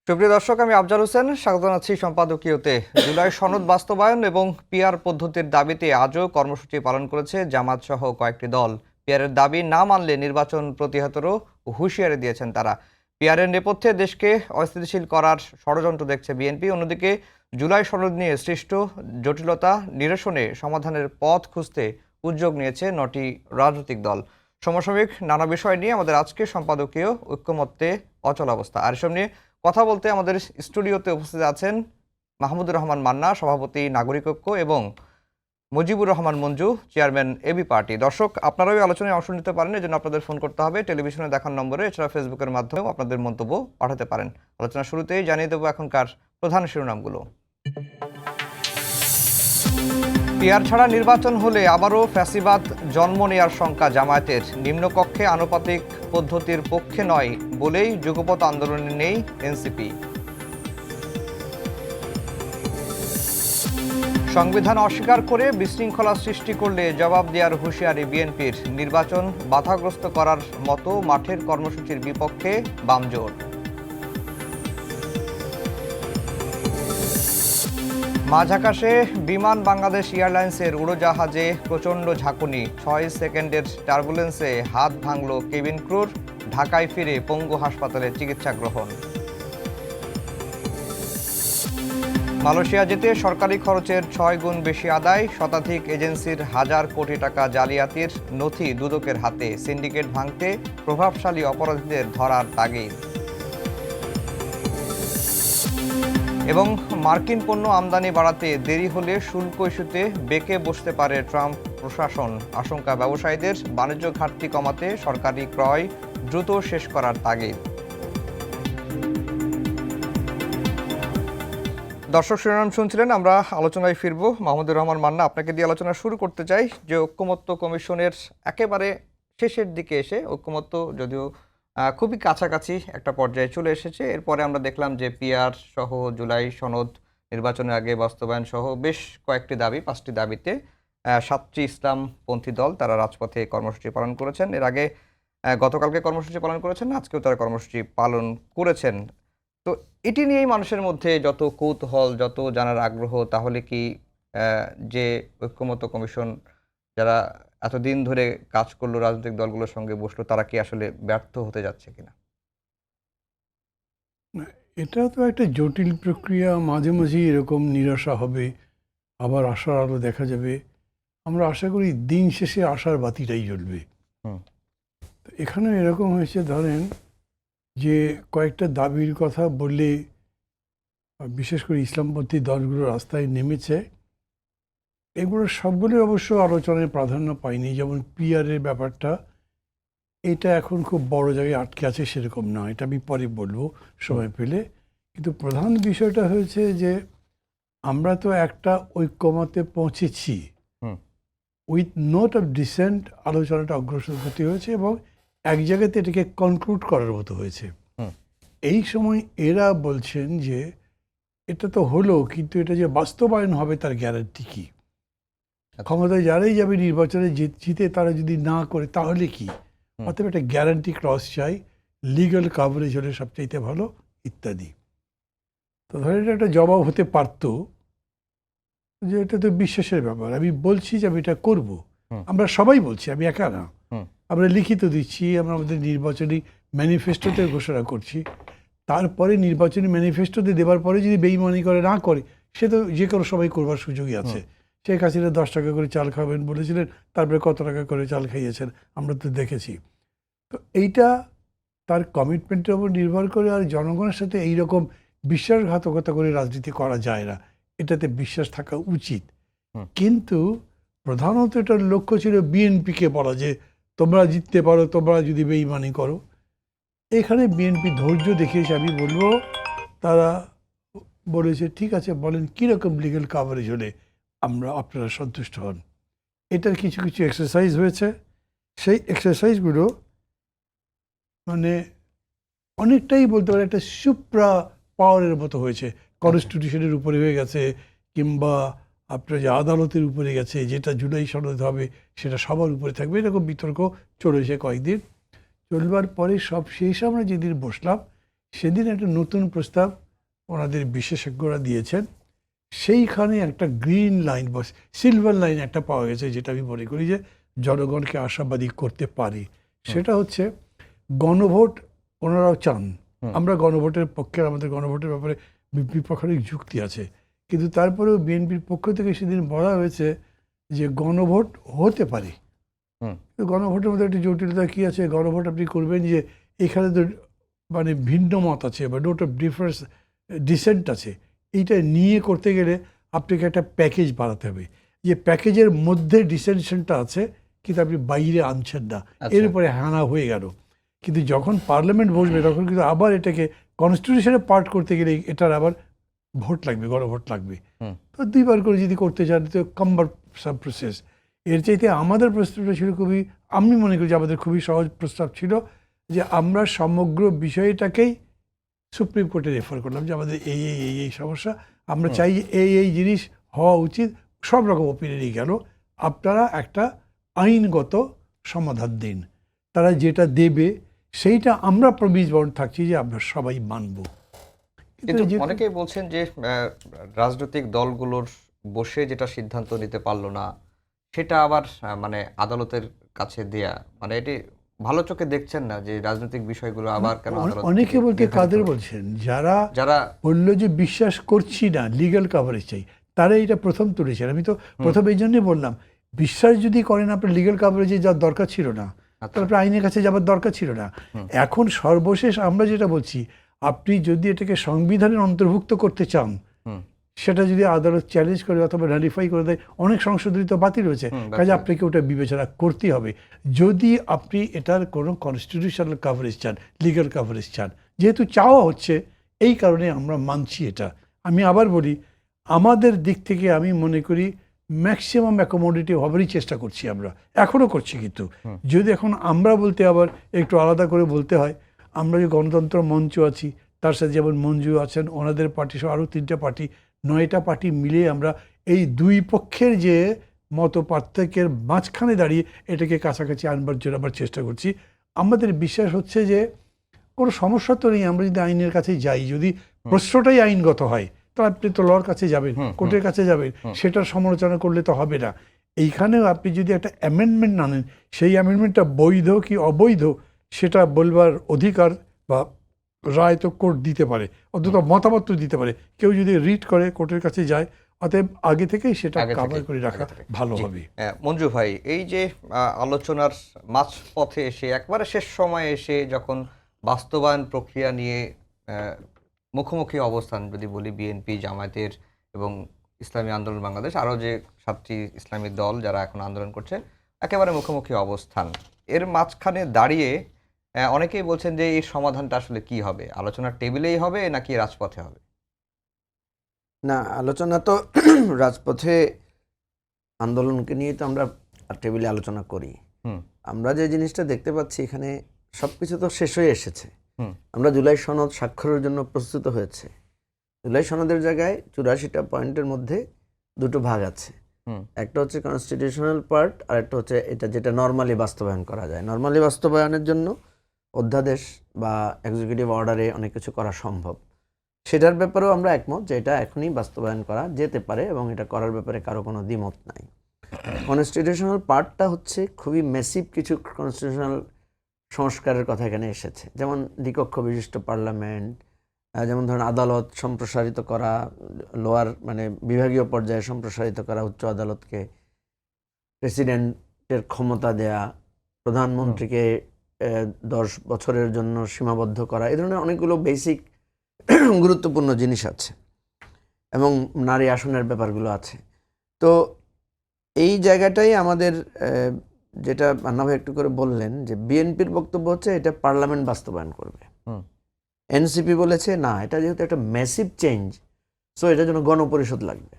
সুপ্রিয় দর্শক, আমি আফজাল হোসেন স্বাগত জানাচ্ছি সম্পাদকীয়তে। জুলাই সনদ বাস্তবায়ন এবং পিআর পদ্ধতির দাবিতে আজও কর্মসূচি পালন করেছে জামাত সহ কয়েকটি দল। পিআরের দাবি না মানলে নির্বাচন প্রতিহতেরও হুঁশিয়ারি দিয়েছেন তারা। পিআরের নেপথ্যে দেশকে অস্থিতিশীল করার ষড়যন্ত্র দেখছে বিএনপি। অন্যদিকে জুলাই সনদ নিয়ে সৃষ্ট জটিলতা নিরসনে সমাধানের পথ খুঁজতে উদ্যোগ নিয়েছে ৯টি রাজনৈতিক দল। সমসাময়িক নানা বিষয় নিয়ে আমাদের আজকের সম্পাদকীয় ঐক্যমত্যে অচলাবস্থা। আর এসব নিয়ে কথা বলতে আমাদের স্টুডিওতে উপস্থিত আছেন মাহমুদুর রহমান মান্না, সভাপতি নাগরিক ঐক্য, এবং Mujibur Rahman Manju, chairman AB party. দর্শক, আপনারাও এই আলোচনায় অংশ নিতে পারেন, এজন্য আপনাদের ফোন করতে হবে টেলিভিশনে দেখার নম্বরে। এছাড়া ফেসবুকের মাধ্যমেও আপনাদের মন্তব্য পাঠাতে পারেন। আলোচনা শুরুতেই জানিয়ে দেবো এখনকার প্রধান শিরোনামগুলো। পিআর ছাড়া নির্বাচন হলে আবারও ফ্যাসিবাদ জন্ম নেয়ার শঙ্কা জামায়াতের। নিম্নকক্ষে আনুপাতিক পদ্ধতির পক্ষে নয় বলেই যুগপৎ আন্দোলনে নেই এনসিপি। সংবিধান অস্বীকার করে বিশৃঙ্খলা সৃষ্টি করলে জবাব দেওয়ার হুঁশিয়ারি বিএনপির। নির্বাচন বাধাগ্রস্ত করার মতো মাঠের কর্মসূচির বিপক্ষে বামজোট। মাঝ আকাশে বিমান বাংলাদেশ এয়ারলাইন্সের উড়োজাহাজে প্রচণ্ড ঝাঁকুনি, ৬ সেকেন্ডের টার্বুলেন্সে হাত ভাঙল কেবিন ক্রুর। ঢাকায় ফিরে পঙ্গু হাসপাতালে চিকিৎসা গ্রহণ। মালয়েশিয়া যেতে সরকারি খরচের ৬ গুণ বেশি আদায়, শতাধিক এজেন্সির হাজার কোটি টাকা জালিয়াতির নথি দুদকের হাতে। সিন্ডিকেট ভাঙতে প্রভাবশালী অপরাধীদের ধরার তাগিদ। এবং মার্কিন পণ্য আমদানি বাড়াতে দেরি হলে শুল্ক ইস্যুতে বেঁকে বসতে পারে ট্রাম্প প্রশাসন। আশঙ্কা ব্যবসায়ীদের। বাণিজ্য ঘাটতি কমাতে সরকারি ক্রয় দ্রুত শেষ করার তাগিদ। দর্শক, শিরোনাম শুনছিলেন, আমরা আলোচনায় ফিরবো। মাহমুদুর রহমান মান্না, আপনাকে দিয়ে আলোচনা শুরু করতে চাই যে ঐক্যমত্য কমিশনের একেবারে শেষের দিকে এসে, ঐক্যমত্য যদিও খুবই কাছাকাছি একটা পর্যায়ে চলে এসেছে, এরপরে আমরা দেখলাম যে পিআর সহ জুলাই সনদ নির্বাচনের আগে বাস্তবায়ন সহ বেশ কয়েকটি দাবি, 5টি দাবিতে 7টি ইসলামপন্থী দল তারা রাজপথে কর্মসূচি পালন করেছেন। এর আগে গতকালকে কর্মসূচি পালন করেছেন, আজকেও তারা কর্মসূচি পালন করেছেন। তো এটি নিয়েই মানুষের মধ্যে যত কৌতূহল, যত জানার আগ্রহ, তাহলে কি যে ঐক্যমত্য কমিশন যারা এতদিন ধরে কাজ করলো, রাজনৈতিক দলগুলোর সঙ্গে বসলো, তারা কি আসলে ব্যর্থ হতে যাচ্ছে কিনা? এটা তো একটা জটিল প্রক্রিয়া। মাঝে মাঝে এরকম নিরাশা হবে, আবার আশার আলো দেখা যাবে। আমরা আশা করি দিন শেষে আশার বাতিটাই জ্বলবে। এখানে এরকম হয়েছে, ধরেন যে কয়েকটা দাবির কথা বললে বিশেষ করে ইসলামপন্থী দলগুলো রাস্তায় নেমেছে, এগুলো সবগুলো অবশ্য আলোচনায় প্রাধান্য পায়নি। যেমন পিআরের ব্যাপারটা, এটা এখন খুব বড় জায়গায় আটকে আছে সেরকম না, এটা আমি পরে বলবো সময় পেলে। কিন্তু প্রধান বিষয়টা হয়েছে যে আমরা তো একটা ঐক্যমতে পৌঁছেছি, উইথ নোট অফ ডিসেন্ট আলোচনাটা অগ্রসর হতে হয়েছে এবং এক জায়গাতে এটাকে কনক্লুড করার মতো হয়েছে। এই সময় এরা বলছেন যে এটা তো হলো, কিন্তু এটা যে বাস্তবায়ন হবে তার গ্যারান্টি কি? ক্ষমতায় যারাই যাবে নির্বাচনে জিতে তারা যদি না করে তাহলে কি? অতএব একটা গ্যারান্টি ক্রস চাই, লিগ্যাল কাভারেজ হলে সবচাইতে ভালো, ইত্যাদি। তো ধরেন এটা একটা জবাব হতে পারত যে এটা তো বিশ্বাসের ব্যাপার, আমি বলছি যে আমি এটা করবো, আমরা সবাই বলছি, আমি একা না, আমরা লিখিত দিচ্ছি, আমরা আমাদের নির্বাচনী ম্যানিফেস্টোতে ঘোষণা করছি। তারপরে নির্বাচনী ম্যানিফেস্টোতে দেওয়ার পরে যদি বেইমানি করে না করে, সে তো যে কোনো সবাই করবার সুযোগই আছে। শেখ হাসিনা 10 টাকা করে চাল খাবেন বলেছিলেন, তারপরে কত টাকা করে চাল খাইয়েছেন আমরা তো দেখেছি। তো এইটা তার কমিটমেন্টের উপর নির্ভর করে। আর জনগণের সাথে এইরকম বিশ্বাসঘাতকতা করে রাজনীতি করা যায় না, এটাতে বিশ্বাস থাকা উচিত। কিন্তু প্রধানত এটার লক্ষ্য ছিল বিএনপিকে বলা যে তোমরা জিততে পারো তোমরা যদি বেইমানি করো। এখানে বিএনপি ধৈর্য দেখিয়েছে, আমি বলবো। তারা বলেছে ঠিক আছে, বলেন কীরকম লিগ্যাল কাভারেজ হলে আপনারা সন্তুষ্ট হন। এটার কিছু কিছু এক্সারসাইজ হয়েছে, সেই এক্সারসাইজগুলো মানে অনেকটাই বলতে পারে একটা সুপ্রা পাওয়ারের মতো হয়েছে। কনস্টিটিউশনের উপরে হয়ে গেছে, কিংবা আপনার যে আদালতের উপরে গেছে, যেটা জুলাই সনদ হবে সেটা সবার উপরে থাকবে, এরকম বিতর্ক চলেছে কয়েকদিন। চলবার পরে সব শেষ আমরা যেদিন বসলাম সেদিন একটা নতুন প্রস্তাব ওনাদের বিশেষজ্ঞরা দিয়েছেন। সেইখানে একটা গ্রিন লাইন বা সিলভার লাইন একটা পাওয়া গেছে, যেটা আমি মনে করি যে জনগণকে আশাবাদী করতে পারে। সেটা হচ্ছে গণভোট ওনারাও চান। আমরা গণভোটের পক্ষে, আমাদের গণভোটের ব্যাপারে বিপক্ষান্তরিক যুক্তি আছে, কিন্তু তারপরেও বিএনপির পক্ষ থেকে সেদিন বলা হয়েছে যে গণভোট হতে পারে। গণভোটের মধ্যে একটা জটিলতা কী আছে? গণভোট আপনি করবেন যে এখানে তো মানে ভিন্ন মত আছে বা নোট অফ ডিফারেন্স ডিসেন্ট আছে, এইটা নিয়ে করতে গেলে আপনাকে একটা প্যাকেজ বানাতে হবে, যে প্যাকেজের মধ্যে ডিসেনশনটা আছে কিন্তু আপনি বাইরে আনছেন না, এর উপরে হানা হয়ে গেল। কিন্তু যখন পার্লামেন্ট বসবে তখন কিন্তু আবার এটাকে কনস্টিটিউশনে পার্ট করতে গেলে এটার আবার ভোট লাগবে, গণভোট লাগবে। তো দুইবার করে যদি করতে চান তো কম্বার সাব প্রসেস। এর চাইতে আমাদের প্রস্তাবটা ছিল খুবই, আমি মনে করি যে আমাদের খুবই সহজ প্রস্তাব ছিল, যে আমরা সমগ্র বিষয়টাকেই সুপ্রিম কোর্টে রেফার করলাম যে আমাদের এই এই এই এই সমস্যা, আমরা চাই এই এই জিনিস হওয়া উচিত। সব রকম ওপিনিয়নই গেল, আপনারা একটা আইনগত সমাধান দিন। তারা যেটা দেবে সেইটা আমরা প্রমিস বন্ড থাকছি যে আমরা সবাই মানব। কিন্তু অনেকেই বলছেন যে রাজনৈতিক দলগুলোর বসে যেটা সিদ্ধান্ত নিতে পারলো না সেটা আবার মানে আদালতের কাছে দেয়া, মানে এটি ভালো চোখে দেখছেন না যে রাজনৈতিক বিষয়গুলো আবার কেন আদালত অনেকে থেকে বলতে নির্ধারিত কাদের হবে? বলছেন? যারা যারা বললো যে বিশ্বাস করছি না, লিগ্যাল কাভারেজ চাই, তারা এটা প্রথম তুলেছেন। আমি তো প্রথম এই জন্যই বললাম, বিশ্বাস যদি করেন আপনার লিগ্যাল কাভারেজে যাওয়ার দরকার ছিল না, তাহলে আপনার আইনের কাছে যাবার দরকার ছিল না। এখন সর্বশেষ আমরা যেটা বলছি, আপনি যদি এটাকে সংবিধানের অন্তর্ভুক্ত করতে চান, সেটা যদি আদালত চ্যালেঞ্জ করে অথবা র্যালিফাই করে দেয়, অনেক সংশোধনী তো বাতিল হয়েছে, কাজে আপনাকে ওটা বিবেচনা করতেই হবে। যদি আপনি এটার কোনো কনস্টিটিউশনাল কাভারেজ চান, লিগ্যাল কাভারেজ চান, যেহেতু চাওয়া হচ্ছে এই কারণে আমরা মানছি এটা। আমি আবার বলি, আমাদের দিক থেকে আমি মনে করি ম্যাক্সিমাম অ্যাকোমোডেটিভ হবারই চেষ্টা করছি, আমরা এখনও করছি। কিন্তু যদি এখন আমরা বলতে আবার একটু আলাদা করে বলতে হয়, আমরা যে গণতন্ত্র মঞ্চ আছি, তার সাথে যেমন মঞ্জু আছেন, ওনাদের পার্টি সহ আরও 3টে পার্টি, 9টা পার্টি মিলে আমরা এই দুই পক্ষের যে মত পার্থক্যের মাঝখানে দাঁড়িয়ে এটাকে কাছাকাছি আনবার জন্য আবার চেষ্টা করছি। আমাদের বিশ্বাস হচ্ছে যে কোনো সমস্যা তো নেই, আমরা যদি আইনের কাছে যাই, যদি প্রশ্নটাই আইনগত হয়, তো আপনি তো লর কাছে যাবেন, কোর্টের কাছে যাবেন, সেটার সমালোচনা করলে তো হবে না। এইখানেও আপনি যদি একটা অ্যামেন্ডমেন্ট আনেন, সেই অ্যামেন্ডমেন্টটা বৈধ কি অবৈধ সেটা বলবার অধিকার বা রায় তো কোর্ট দিতে পারে, অন্তত মতামত দিতে পারে। কেউ যদি রিট করে কোর্টের কাছে যায়, অতএব আগে থেকেই সেটা কভার করে রাখা ভালো হবে। মঞ্জু ভাই, এই যে আলোচনার মাঝপথে এসে একবারে শেষ সময়ে এসে যখন বাস্তবায়ন প্রক্রিয়া নিয়ে মুখোমুখি অবস্থান, যদি বলি বিএনপি, জামায়াতের এবং ইসলামী আন্দোলন বাংলাদেশ, আরও যে 7টি ইসলামী দল যারা এখন আন্দোলন করছে, একেবারে মুখোমুখি অবস্থান, এর মাঝখানে দাঁড়িয়ে অনেকেই বলছেন যে এই সমাধানটা আসলে কি হবে, আলোচনার টেবিলেই হবে নাকি রাজপথে হবে? না, আলোচনা তো রাজপথে, আন্দোলনকে নিয়ে তো আমরা টেবিলে আলোচনা করি। আমরা যে জিনিসটা দেখতে পাচ্ছি এখানে সবকিছু তো শেষ হয়ে এসেছে। আমরা জুলাই সনদ স্বাক্ষরের জন্য প্রস্তুত হয়েছে। জুলাই সনদের জায়গায় 84টা পয়েন্টের মধ্যে দুটো ভাগ আছে। একটা হচ্ছে কনস্টিটিউশনাল পার্ট, আর একটা হচ্ছে এটা যেটা নর্মালি বাস্তবায়ন করা যায়। নর্মালি বাস্তবায়নের জন্য অধ্যাদেশ বা এক্সিকিউটিভ অর্ডারে অনেক কিছু করা সম্ভব। সেটার ব্যাপারেও আমরা একমত যে এটা এখনই বাস্তবায়ন করা যেতে পারে এবং এটা করার ব্যাপারে কারো কোনো দ্বিমত নাই। কনস্টিটিউশনাল পার্টটা হচ্ছে খুবই ম্যাসিভ কিছু কনস্টিটিউশনাল সংস্কারের কথা এখানে এসেছে, যেমন দ্বিকক্ষ বিশিষ্ট পার্লামেন্ট, যেমন ধরুন আদালত সম্প্রসারিত করা, লোয়ার মানে বিভাগীয় পর্যায়ে সম্প্রসারিত করা উচ্চ আদালতকে, প্রেসিডেন্টের ক্ষমতা দেয়া, প্রধানমন্ত্রীকে 10 বছরের জন্য সীমাবদ্ধ করা, এই ধরনের অনেকগুলো বেসিক গুরুত্বপূর্ণ জিনিস আছে এবং নারী আসনের ব্যাপারগুলো আছে। তো এই জায়গাটাই আমাদের, যেটা মান্না ভাই একটু করে বললেন যে বিএনপির বক্তব্য হচ্ছে এটা পার্লামেন্ট বাস্তবায়ন করবে। এনসিপি বলেছে না, এটা যেহেতু একটা ম্যাসিভ চেঞ্জ, সো এটার জন্য গণপরিষদ লাগবে।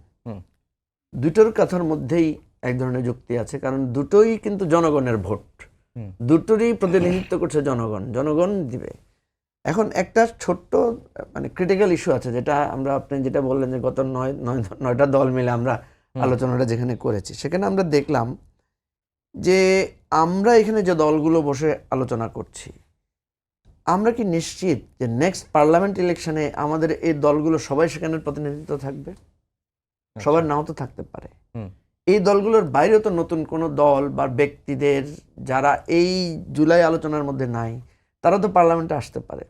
দুটোর কথার মধ্যেই এক ধরনের যুক্তি আছে, কারণ দুটোই কিন্তু জনগণের ভোট, দুটোরই প্রতিনিধিত্ব করছে জনগণ, জনগণ দিবে। এখন একটা ছোট্ট মানে ক্রিটিক্যাল ইস্যু আছে, যেটা আমরা, আপনি যেটা বললেন যে গত 9টা দল মিলে আমরা আলোচনাটা যেখানে করেছি, সেখানে আমরা দেখলাম যে আমরা এখানে যে দলগুলো বসে আলোচনা করছি, আমরা কি নিশ্চিত যে নেক্সট পার্লামেন্ট ইলেকশনে আমাদের এই দলগুলো সবাই সেখানে প্রতিনিধিত্ব থাকবে? সবার নাও তো থাকতে পারে। এই দলগুলোর বাইরেও তো নতুন কোনো দল বা ব্যক্তিদের যারা এই জুলাই আলোচনার মধ্যে নাই, তারা তো পার্লামেন্টে আসতে পারে।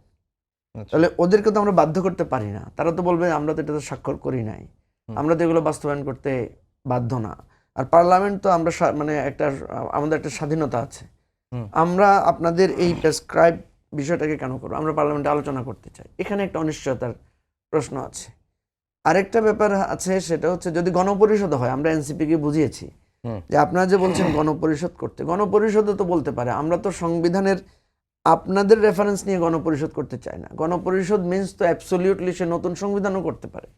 তাহলে ওদেরকে তো আমরা বাধ্য করতে পারি না। তারা তো বলবে আমরা তো এটাতে স্বাক্ষর করি নাই, আমরা তো এগুলো বাস্তবায়ন করতে বাধ্য না। আর পার্লামেন্ট তো আমরা মানে আমাদের একটা স্বাধীনতা আছে। আমরা আপনাদের এই প্রেসক্রাইব বিষয়টাকে কেন করবো? আমরা পার্লামেন্টে আলোচনা করতে চাই। এখানে একটা অনিশ্চয়তার প্রশ্ন আছে। আরেকটা ব্যাপার আছে, সেটা হচ্ছে যদি গণপরিষদ হয়, আমরা এনসিপিকে বুঝিয়েছি যে আপনারা যে বলছেন গণপরিষদ করতে, গণপরিষদও তো বলতে পারে। আমরা তো সংবিধানের আপনাদের রেফারেন্স নিয়ে গণপরিষদ করতে চাই না। গণপরিষদ মিন্স তো অ্যাবসলিউটলি সে নতুন সংবিধানও করতে পারে।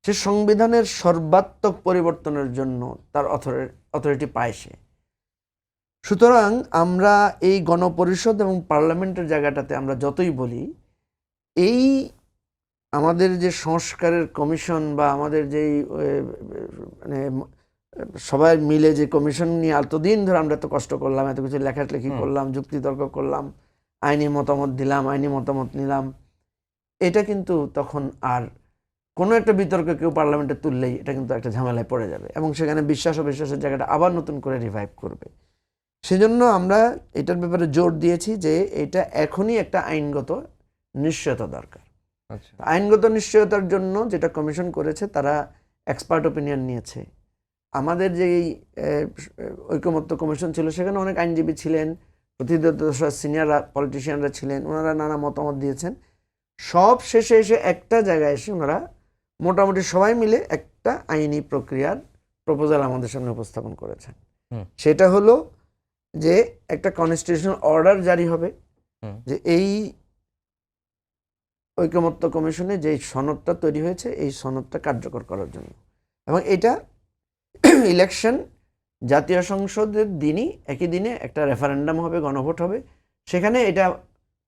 সে সংবিধানের সর্বাত্মক পরিবর্তনের জন্য তার অথরিটি পায় সে। সুতরাং আমরা এই গণপরিষদ এবং পার্লামেন্টের জায়গাটাতে আমরা যতই বলি, এই আমাদের যে সংস্কারের কমিশন বা আমাদের যেই মানে সবাই মিলে যে কমিশন নিয়ে এতদিন ধরে আমরা এত কষ্ট করলাম, এত কিছু লেখালেখি করলাম, যুক্তিতর্ক করলাম, আইনি মতামত দিলাম, আইনি মতামত নিলাম, এটা কিন্তু তখন আর কোনো একটা বিতর্ক কেউ পার্লামেন্টে তুললেই এটা কিন্তু একটা ঝামেলায় পড়ে যাবে এবং সেখানে বিশ্বাস অবিশ্বাসের জায়গাটা আবার নতুন করে রিভাইভ করবে। সেজন্য আমরা এটার ব্যাপারে জোর দিয়েছি যে এটা এখনই একটা আইনগত নিশ্চয়তা দরকার। আইনগত নিশ্চয়তার জন্য যেটা কমিশন করেছে, তারা এক্সপার্ট ওপিনিয়ন নিয়েছে। আমাদের যে ঐকমত্য কমিশন ছিল, সেখানে অনেক আইনজীবী ছিলেন, সিনিয়র পলিটিশিয়ানরা ছিলেন, ওনারা নানা মতামত দিয়েছেন। সব শেষে এসে একটা জায়গায় এসে ওনারা মোটামুটি সবাই মিলে একটা আইনি প্রক্রিয়ার প্রপোজাল আমাদের সামনে উপস্থাপন করেছেন। সেটা হলো যে একটা কনস্টিটিউশনাল অর্ডার জারি হবে যে এই ঐকমত্য কমিশনে যে সনদটা তৈরি হয়েছে, এই সনদটা কার্যকর করার জন্য। এবং এটা ইলেকশন জাতীয় সংসদের দিনই একই দিনে একটা রেফারেন্ডাম হবে, গণভোট হবে। সেখানে এটা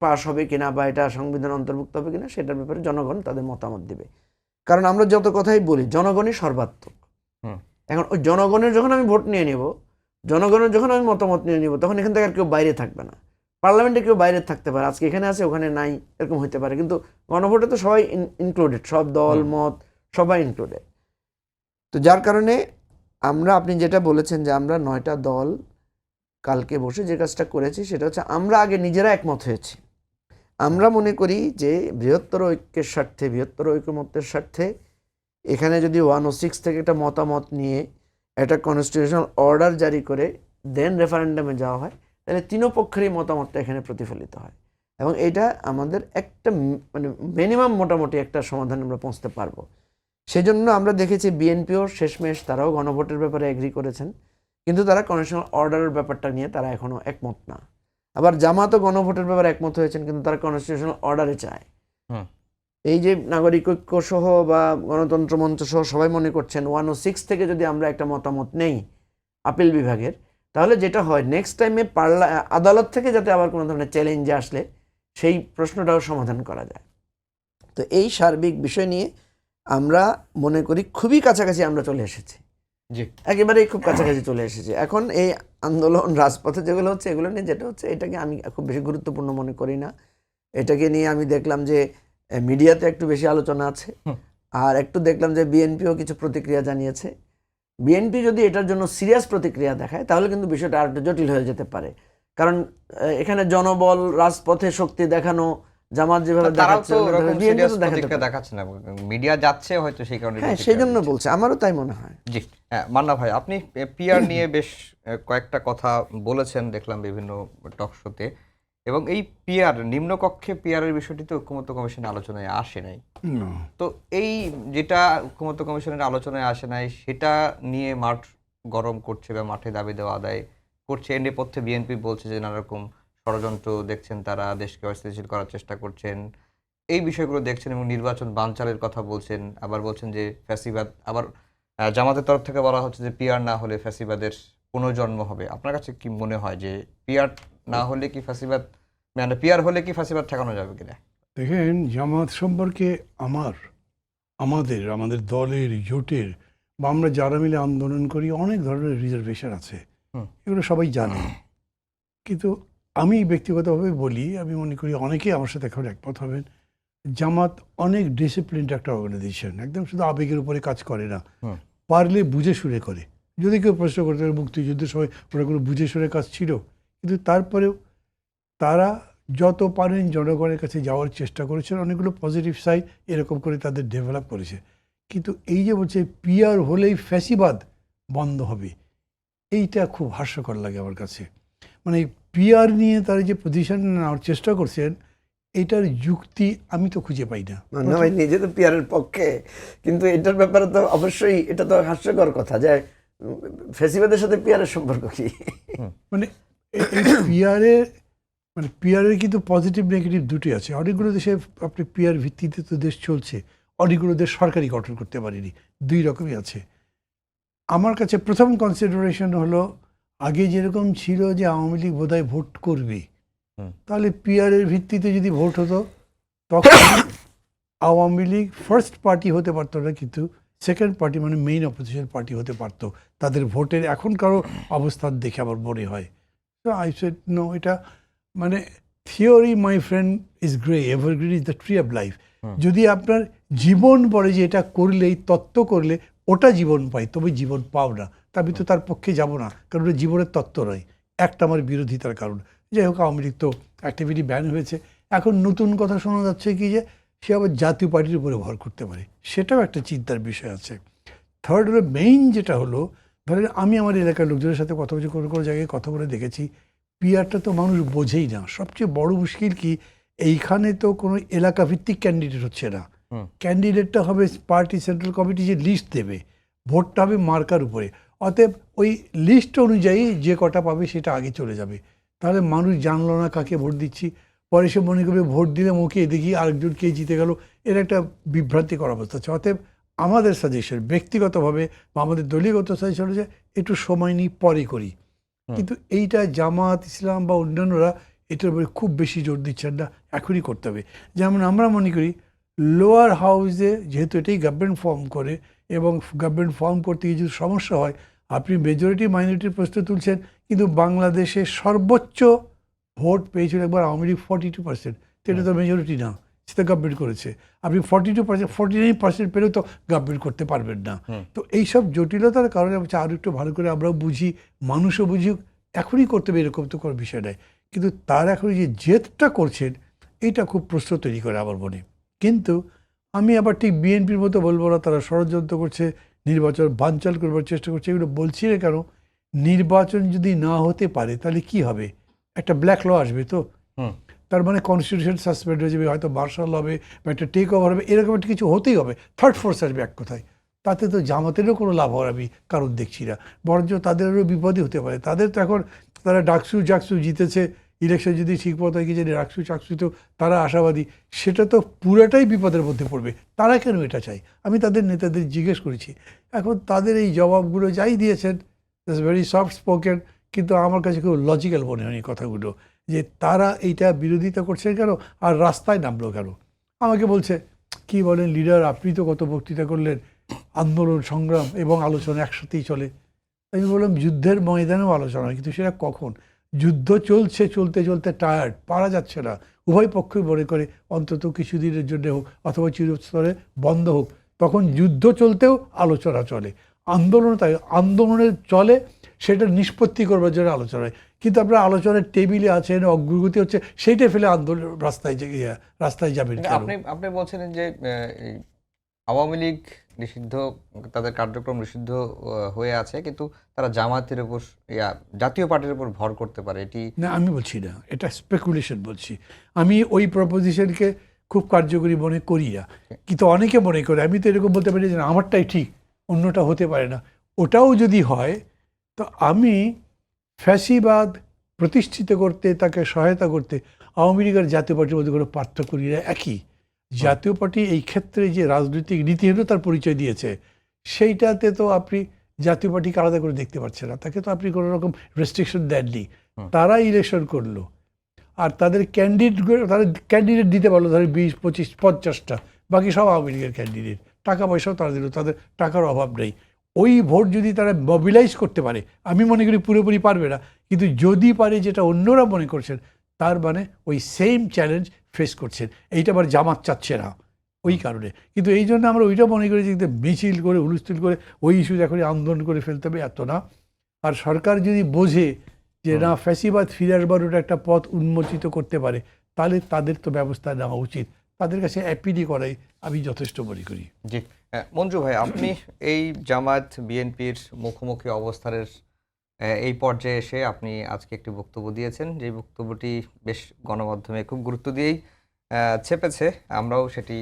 পাস হবে কিনা বা এটা সংবিধান অন্তর্ভুক্ত হবে কিনা সেটার ব্যাপারে জনগণ তাদের মতামত দিবে। কারণ আমরা যত কথাই বলি, জনগণই সর্বাত্মক। এখন ওই জনগণের যখন আমি ভোট নিয়ে নেব, জনগণের যখন আমি মতামত নিয়ে নেব, তখন এখান থেকে আর কেউ বাইরে থাকবে না। পার্লামেন্টে কেউ বাইরে থাকতে পারে, আজকে এখানে আছে ওখানে নাই, এরকম হতে পারে। কিন্তু গণভোটে তো সবাই ইনক্লুডেড, সব দল মত সবাই ইনক্লুডেড। তো যার কারণে আমরা, আপনি যেটা বলেছেন যে আমরা 9টা দল কালকে বসে যে কাজটা করেছি, সেটা হচ্ছে আমরা আগে নিজেরা একমত হয়েছি। আমরা মনে করি যে বৃহত্তর ঐক্যের স্বার্থে, বৃহত্তর ঐকমত্যের স্বার্থে এখানে যদি 106 থেকে একটা মতামত নিয়ে একটা কনস্টিটিউশনাল অর্ডার জারি করে দেন রেফারেন্ডামে যাওয়া হয়, তাহলে তিনো পক্ষেরই মতামতটা এখানে প্রতিফলিত হয় এবং এটা আমাদের একটা মানে মিনিমাম মোটামুটি একটা সমাধান আমরা পৌঁছতে পারবো। সেজন্য আমরা দেখেছি বিএনপিও শেষমেশ তারাও গণভোটের ব্যাপারে এগ্রি করেছেন, কিন্তু তারা কনস্টিটিউশনাল অর্ডারের ব্যাপারটা নিয়ে তারা এখনো একমত না। আবার জামাতও গণভোটের ব্যাপারে একমত হয়েছেন, কিন্তু তারা কনস্টিটিউশনাল অর্ডারে চায়। এই যে নাগরিক ঐক্য সহ বা গণতন্ত্র মঞ্চ সহ সবাই মনে করছেন 106 থেকে যদি আমরা একটা মতামত নেই আপিল বিভাগের, তাহলে যেটা হয় নেক্সট টাইমে আদালত থেকে যাতে আবার কোনো ধরনের চ্যালেঞ্জে আসলে সেই প্রশ্নটাও সমাধান করা যায়। তো এই সার্বিক বিষয় নিয়ে আমরা মনে করি খুবই কাছাকাছি আমরা চলে এসেছি, একেবারেই খুব কাছাকাছি চলে এসেছি। এখন এই আন্দোলন রাজপথে যেগুলো হচ্ছে, এগুলো নিয়ে যেটা হচ্ছে, এটাকে আমি খুব বেশি গুরুত্বপূর্ণ মনে করি না। এটাকে নিয়ে আমি দেখলাম যে মিডিয়াতে একটু বেশি আলোচনা আছে, আর একটু দেখলাম যে বিএনপিও কিছু প্রতিক্রিয়া জানিয়েছে। বিএনপি যদি এটার জন্য সিরিয়াস প্রতিক্রিয়া দেখায়, তাহলে কিন্তু বিষয়টা আর একটু জটিল হয়ে যেতে পারে। কারণ এখানে জনবল, রাজপথে শক্তি দেখানো, জামাত যেভাবে দেখাচ্ছে, দেখাচ্ছে না, মিডিয়া যাচ্ছে হয়তো সেই কারণে। হ্যাঁ, সেই জন্য বলছে, আমারও তাই মনে হয়। জি হ্যাঁ, মান্না ভাই, আপনি পিআর নিয়ে বেশ কয়েকটা কথা বলেছেন দেখলাম বিভিন্ন টক শোতে, এবং এই পিআর নিম্নকক্ষে পিআরের বিষয়টি তো ঐকমত্য কমিশনের আলোচনায় আসে নাই। তো এই যেটা ঐকমত্য কমিশনের আলোচনায় আসে নাই, সেটা নিয়ে মাঠ গরম করছে বা মাঠে দাবি দেওয়া আদায় করছে। এর নেপথ্যে বিএনপি বলছে যে নানা রকম ষড়যন্ত্র দেখছেন, তারা দেশকে অস্থিতিশীল করার চেষ্টা করছেন, এই বিষয়গুলো দেখছেন এবং নির্বাচন বানচালের কথা বলছেন। আবার বলছেন যে ফ্যাসিবাদ, আবার জামাতের তরফ থেকে বলা হচ্ছে যে পিআর না হলে ফ্যাসিবাদের পুনর্জন্ম হবে। আপনার কাছে কি মনে হয় যে পিআর না হলে কি ফ্যাসিবাদ, মানে পিআর হলে কি ফ্যাসিবাদ ঠেকানো যাবে কিনা? দেখেন, জামাত সম্পর্কে আমাদের দলের, জোটের বা আমরা যারা মিলে আন্দোলন করি, অনেক ধরনের রিজার্ভেশন আছে, এগুলো সবাই জানে। কিন্তু আমি ব্যক্তিগতভাবে বলি, আমি মনে করি অনেকেই আমার সাথে এখন একমত হবেন, জামাত অনেক ডিসিপ্লিনড একটা অর্গানাইজেশন, একদম শুধু আবেগের উপরে কাজ করে না, পারলে বুঝে শুনে করে। যদি কেউ প্রশ্ন করতে পারে মুক্তিযুদ্ধের সময় ওরা কোনো বুঝে শুনে কাজ ছিল, কিন্তু তারপরেও তারা যত পারেন জনগণের কাছে যাওয়ার চেষ্টা করেছেন, অনেকগুলো পজিটিভ সাইড এরকম করে তাদের ডেভেলপ করেছে। কিন্তু এই যে বলছে পিআর হলেই ফ্যাসিবাদ বন্ধ হবে, এইটা খুব হাস্যকর লাগে আমার কাছে। মানে পিআর নিয়ে তারা যে পজিশন নেওয়ার চেষ্টা করছেন, এটার যুক্তি আমি তো খুঁজে পাই না। না ভাই, নিজে তো পিয়ারের পক্ষে, কিন্তু এটার ব্যাপারে তো অবশ্যই এটা তো হাস্যকর কথা যে ফেসিবাদের সাথে পিয়ারের সম্পর্ক কি? মানে পিআরের মানে পিআরের কিন্তু পজিটিভ নেগেটিভ দুটি আছে। অনেকগুলো দেশে আপনি পিআর ভিত্তিতে তো দেশ চলছে, অনেকগুলো দেশ সরকারি গঠন করতে পারেনি, দুই রকমই আছে। আমার কাছে প্রথম কনসিডারেশন হলো, আগে যেরকম ছিল যে আওয়ামী লীগ বোধহয় ভোট করবে, তাহলে পিআরের ভিত্তিতে যদি ভোট হতো তখন আওয়ামী লীগ ফার্স্ট পার্টি হতে পারতো না, কিন্তু সেকেন্ড পার্টি মানে মেইন অপোজিশন পার্টি হতে পারতো তাদের ভোটের এখনকারও অবস্থান দেখে আমার মনে হয়। তো আই সেড নো, এটা মানে theory my friend is grey, evergreen is the tree of life. যদি আপনার জীবন বলে যে এটা করলেই, তত্ত্ব করলে ওটা জীবন পাই, তবে জীবন পাও না, তা আমি তো তার পক্ষে যাব না, কারণ ওটা জীবনের তত্ত্ব নয়, একটা আমার বিরোধিতার কারণ। যাই হোক, আওয়ামী লীগ তো অ্যাক্টিভিটি ব্যান হয়েছে। এখন নতুন কথা শোনা যাচ্ছে কি যে সে আবার জাতীয় পার্টির উপরে ভর করতে পারে, সেটাও একটা চিন্তার বিষয় আছে। থার্ড হলো মেইন যেটা হলো, ধরেন আমি আমার এলাকার লোকজনের সাথে কথা বলছি, কোনো কোনো জায়গায় কথা বলে দেখেছি, পিআরটা তো মানুষ বোঝেই না। সবচেয়ে বড় মুশকিল কি, এইখানে তো কোনো এলাকা ভিত্তিক ক্যান্ডিডেট হচ্ছে না, ক্যান্ডিডেটটা হবে পার্টি সেন্ট্রাল কমিটি যে লিস্ট দেবে, ভোটটা হবে মার্কার উপরে। অতএব ওই লিস্ট অনুযায়ী যে কটা পাবে সেটা আগে চলে যাবে। তাহলে মানুষ জানলো না কাকে ভোট দিচ্ছি, পরে সে মনে করবে ভোট দিলে ওকে দেখি আরেকজন কে জিতে গেল, এর একটা বিভ্রান্তিকর অবস্থা আছে। অতএব আমাদের সাজেশন ব্যক্তিগতভাবে বা আমাদের দলীয়গত সাজেশন হচ্ছে একটু সময় নিই, পরে করি। কিন্তু এইটা জামাত ইসলাম বা অন্যান্যরা এটার উপরে খুব বেশি জোর দিচ্ছেন না, এখনই করতে হবে। যেমন আমরা মনে করি লোয়ার হাউসে যেহেতু এটাই গভর্নমেন্ট ফর্ম করে, এবং গভর্নমেন্ট ফর্ম করতে গিয়ে যদি সমস্যা হয়, আপনি মেজরিটি মাইনরিটির প্রশ্ন তুলছেন, কিন্তু বাংলাদেশে সর্বোচ্চ ভোট পেয়েছিল একবার আওয়ামী লীগ 42%, তো এটা তো মেজরিটি না, সেটা গভর্নমেন্ট করেছে। আপনি 42%, 49% পেলেও তো গভর্নমেন্ট করতে পারবেন না। তো এইসব জটিলতার কারণে হচ্ছে আরও একটু ভালো করে আমরাও বুঝি, মানুষও বুঝি, এখনই করতে হবে এরকম তো কোনো বিষয় নয়। কিন্তু তার এখন যে জেদটা করছেন, এইটা খুব প্রশ্ন তৈরি করে আমার মনে। কিন্তু আমি আবার ঠিক বিএনপির মতো বলবো না তারা ষড়যন্ত্র করছে, নির্বাচন বানচাল করবার চেষ্টা করছে, এগুলো বলছি না কেন, নির্বাচন যদি না হতে পারে তাহলে কি হবে, একটা ব্ল্যাক ল আসবে, তো তার মানে কনস্টিটিউশন সাসপেন্ড হয়ে যাবে, হয়তো মার্শাল হবে বা একটা টেক ওভার হবে, এরকম একটা কিছু হতেই হবে, থার্ড ফোর্স আসবে এক কথায়। তাতে তো জামাতেরও কোনো লাভ হওয়ার আমি কারণ দেখছি না, বরঞ্চ তাদেরও বিপদই হতে পারে। তাদের তো এখন তারা জাকসু জিতেছে, ইলেকশন যদি ঠিক মতো হয় কি জানি, চাকসু তো তারা আশাবাদী, সেটা তো পুরোটাই বিপদের মধ্যে পড়বে। তারা কেন এটা চাই, আমি তাদের নেতাদের জিজ্ঞেস করেছি। এখন তাদের এই জবাবগুলো যাই দিয়েছেন, ভেরি সফট স্পোকেন, কিন্তু আমার কাছে খুব লজিক্যাল মনে হয়নি কথাগুলো, যে তারা এইটা বিরোধিতা করছেন কেন আর রাস্তায় নামলো কেন। আমাকে বলছে কি বলেন লিডার, আপনি তো কত বক্তৃতা করলেন, আন্দোলন সংগ্রাম এবং আলোচনা একসাথেই চলে। আমি বললাম যুদ্ধের ময়দানেও আলোচনা হয়, কিন্তু সেটা কখন, যুদ্ধ চলছে, চলতে চলতে টায়ার্ড, পারা যাচ্ছে না, উভয় পক্ষই মনে করে অন্তত কিছুদিনের জন্য হোক অথবা চিরস্তরে বন্ধ হোক, তখন যুদ্ধ চলতেও আলোচনা চলে। আন্দোলন তাই আন্দোলনের চলে, সেটা নিষ্পত্তি করবার জন্য আলোচনা হয়। কিন্তু আপনারা আলোচনার টেবিলে আছেন, অগ্রগতি হচ্ছে, সেইটা ফেলে আন্দোলন রাস্তায় যাবেন কেন? আপনি বলছিলেন যে এই আওয়ামী লীগ নিষিদ্ধ, তাদের কার্যক্রম নিষিদ্ধ হয়ে আছে, কিন্তু তারা জামাতের উপর জাতীয় পার্টির উপর ভর করতে পারে, এটি না, আমি বলছি না, এটা স্পেকুলেশন বলছি। আমি ওই প্রপোজিশনকে খুব কার্যকরী মনে করি না, কিন্তু অনেকে মনে করে। আমি তো এরকম বলতে পারি যে না, আমারটাই ঠিক, অন্যটা হতে পারে না। ওটাও যদি হয়, তো আমি ফ্যাসিবাদ প্রতিষ্ঠিত করতে, তাকে সহায়তা করতে আওয়ামী লীগের জাতীয় পার্টির মধ্যে কোনো পার্থক্য নেই, একই। জাতীয় পার্টি এই ক্ষেত্রে যে রাজনৈতিক নীতিহীনতার পরিচয় দিয়েছে, সেইটাতে তো আপনি জাতীয় পার্টিকে আলাদা করে দেখতে পাচ্ছেন না, তাকে তো আপনি কোনো রকম রেস্ট্রিকশন দেননি। তারা ইলেকশন করলো, আর তাদের ক্যান্ডিডেট দিতে পারলো ধরেন 20, 25, 50টা, বাকি সব আওয়ামী লীগের ক্যান্ডিডেট, টাকা পয়সাও তারা দিল, তাদের টাকার অভাব নেই। ওই ভোট যদি তারা মোবিলাইজ করতে পারে, আমি মনে করি পুরোপুরি পারবে না, কিন্তু যদি পারে, যেটা অন্যরা মনে করছেন, তার মানে ওই সেম চ্যালেঞ্জ ফেস করছেন। এইটা আবার জামাত চাচ্ছে না ওই কারণে। কিন্তু এই জন্য আমরা ওইটা মনে করি যে মিছিল করে হুলস্থুল করে ওই ইস্যু এখন আন্দোলন করে ফেলতে হবে, এত না। আর সরকার যদি বোঝে যে না, ফ্যাসিবাদ ফিরে আসবার ওটা একটা পথ উন্মোচিত করতে পারে, তাহলে তাদের তো ব্যবস্থা নেওয়া উচিত। তাদের কাছে অ্যাপিলই করাই আমি যথেষ্ট মনে করি। জি, মঞ্জু ভাই, আপনি এই জামাত বিএনপির মুখোমুখি অবস্থানের এই পর্যায়ে এসে আপনি আজকে একটি বক্তব্য দিয়েছেন, যে বক্তব্যটি বেশ গণমাধ্যমে খুব গুরুত্ব দিয়েই ছেপেছে। আমরাও সেটি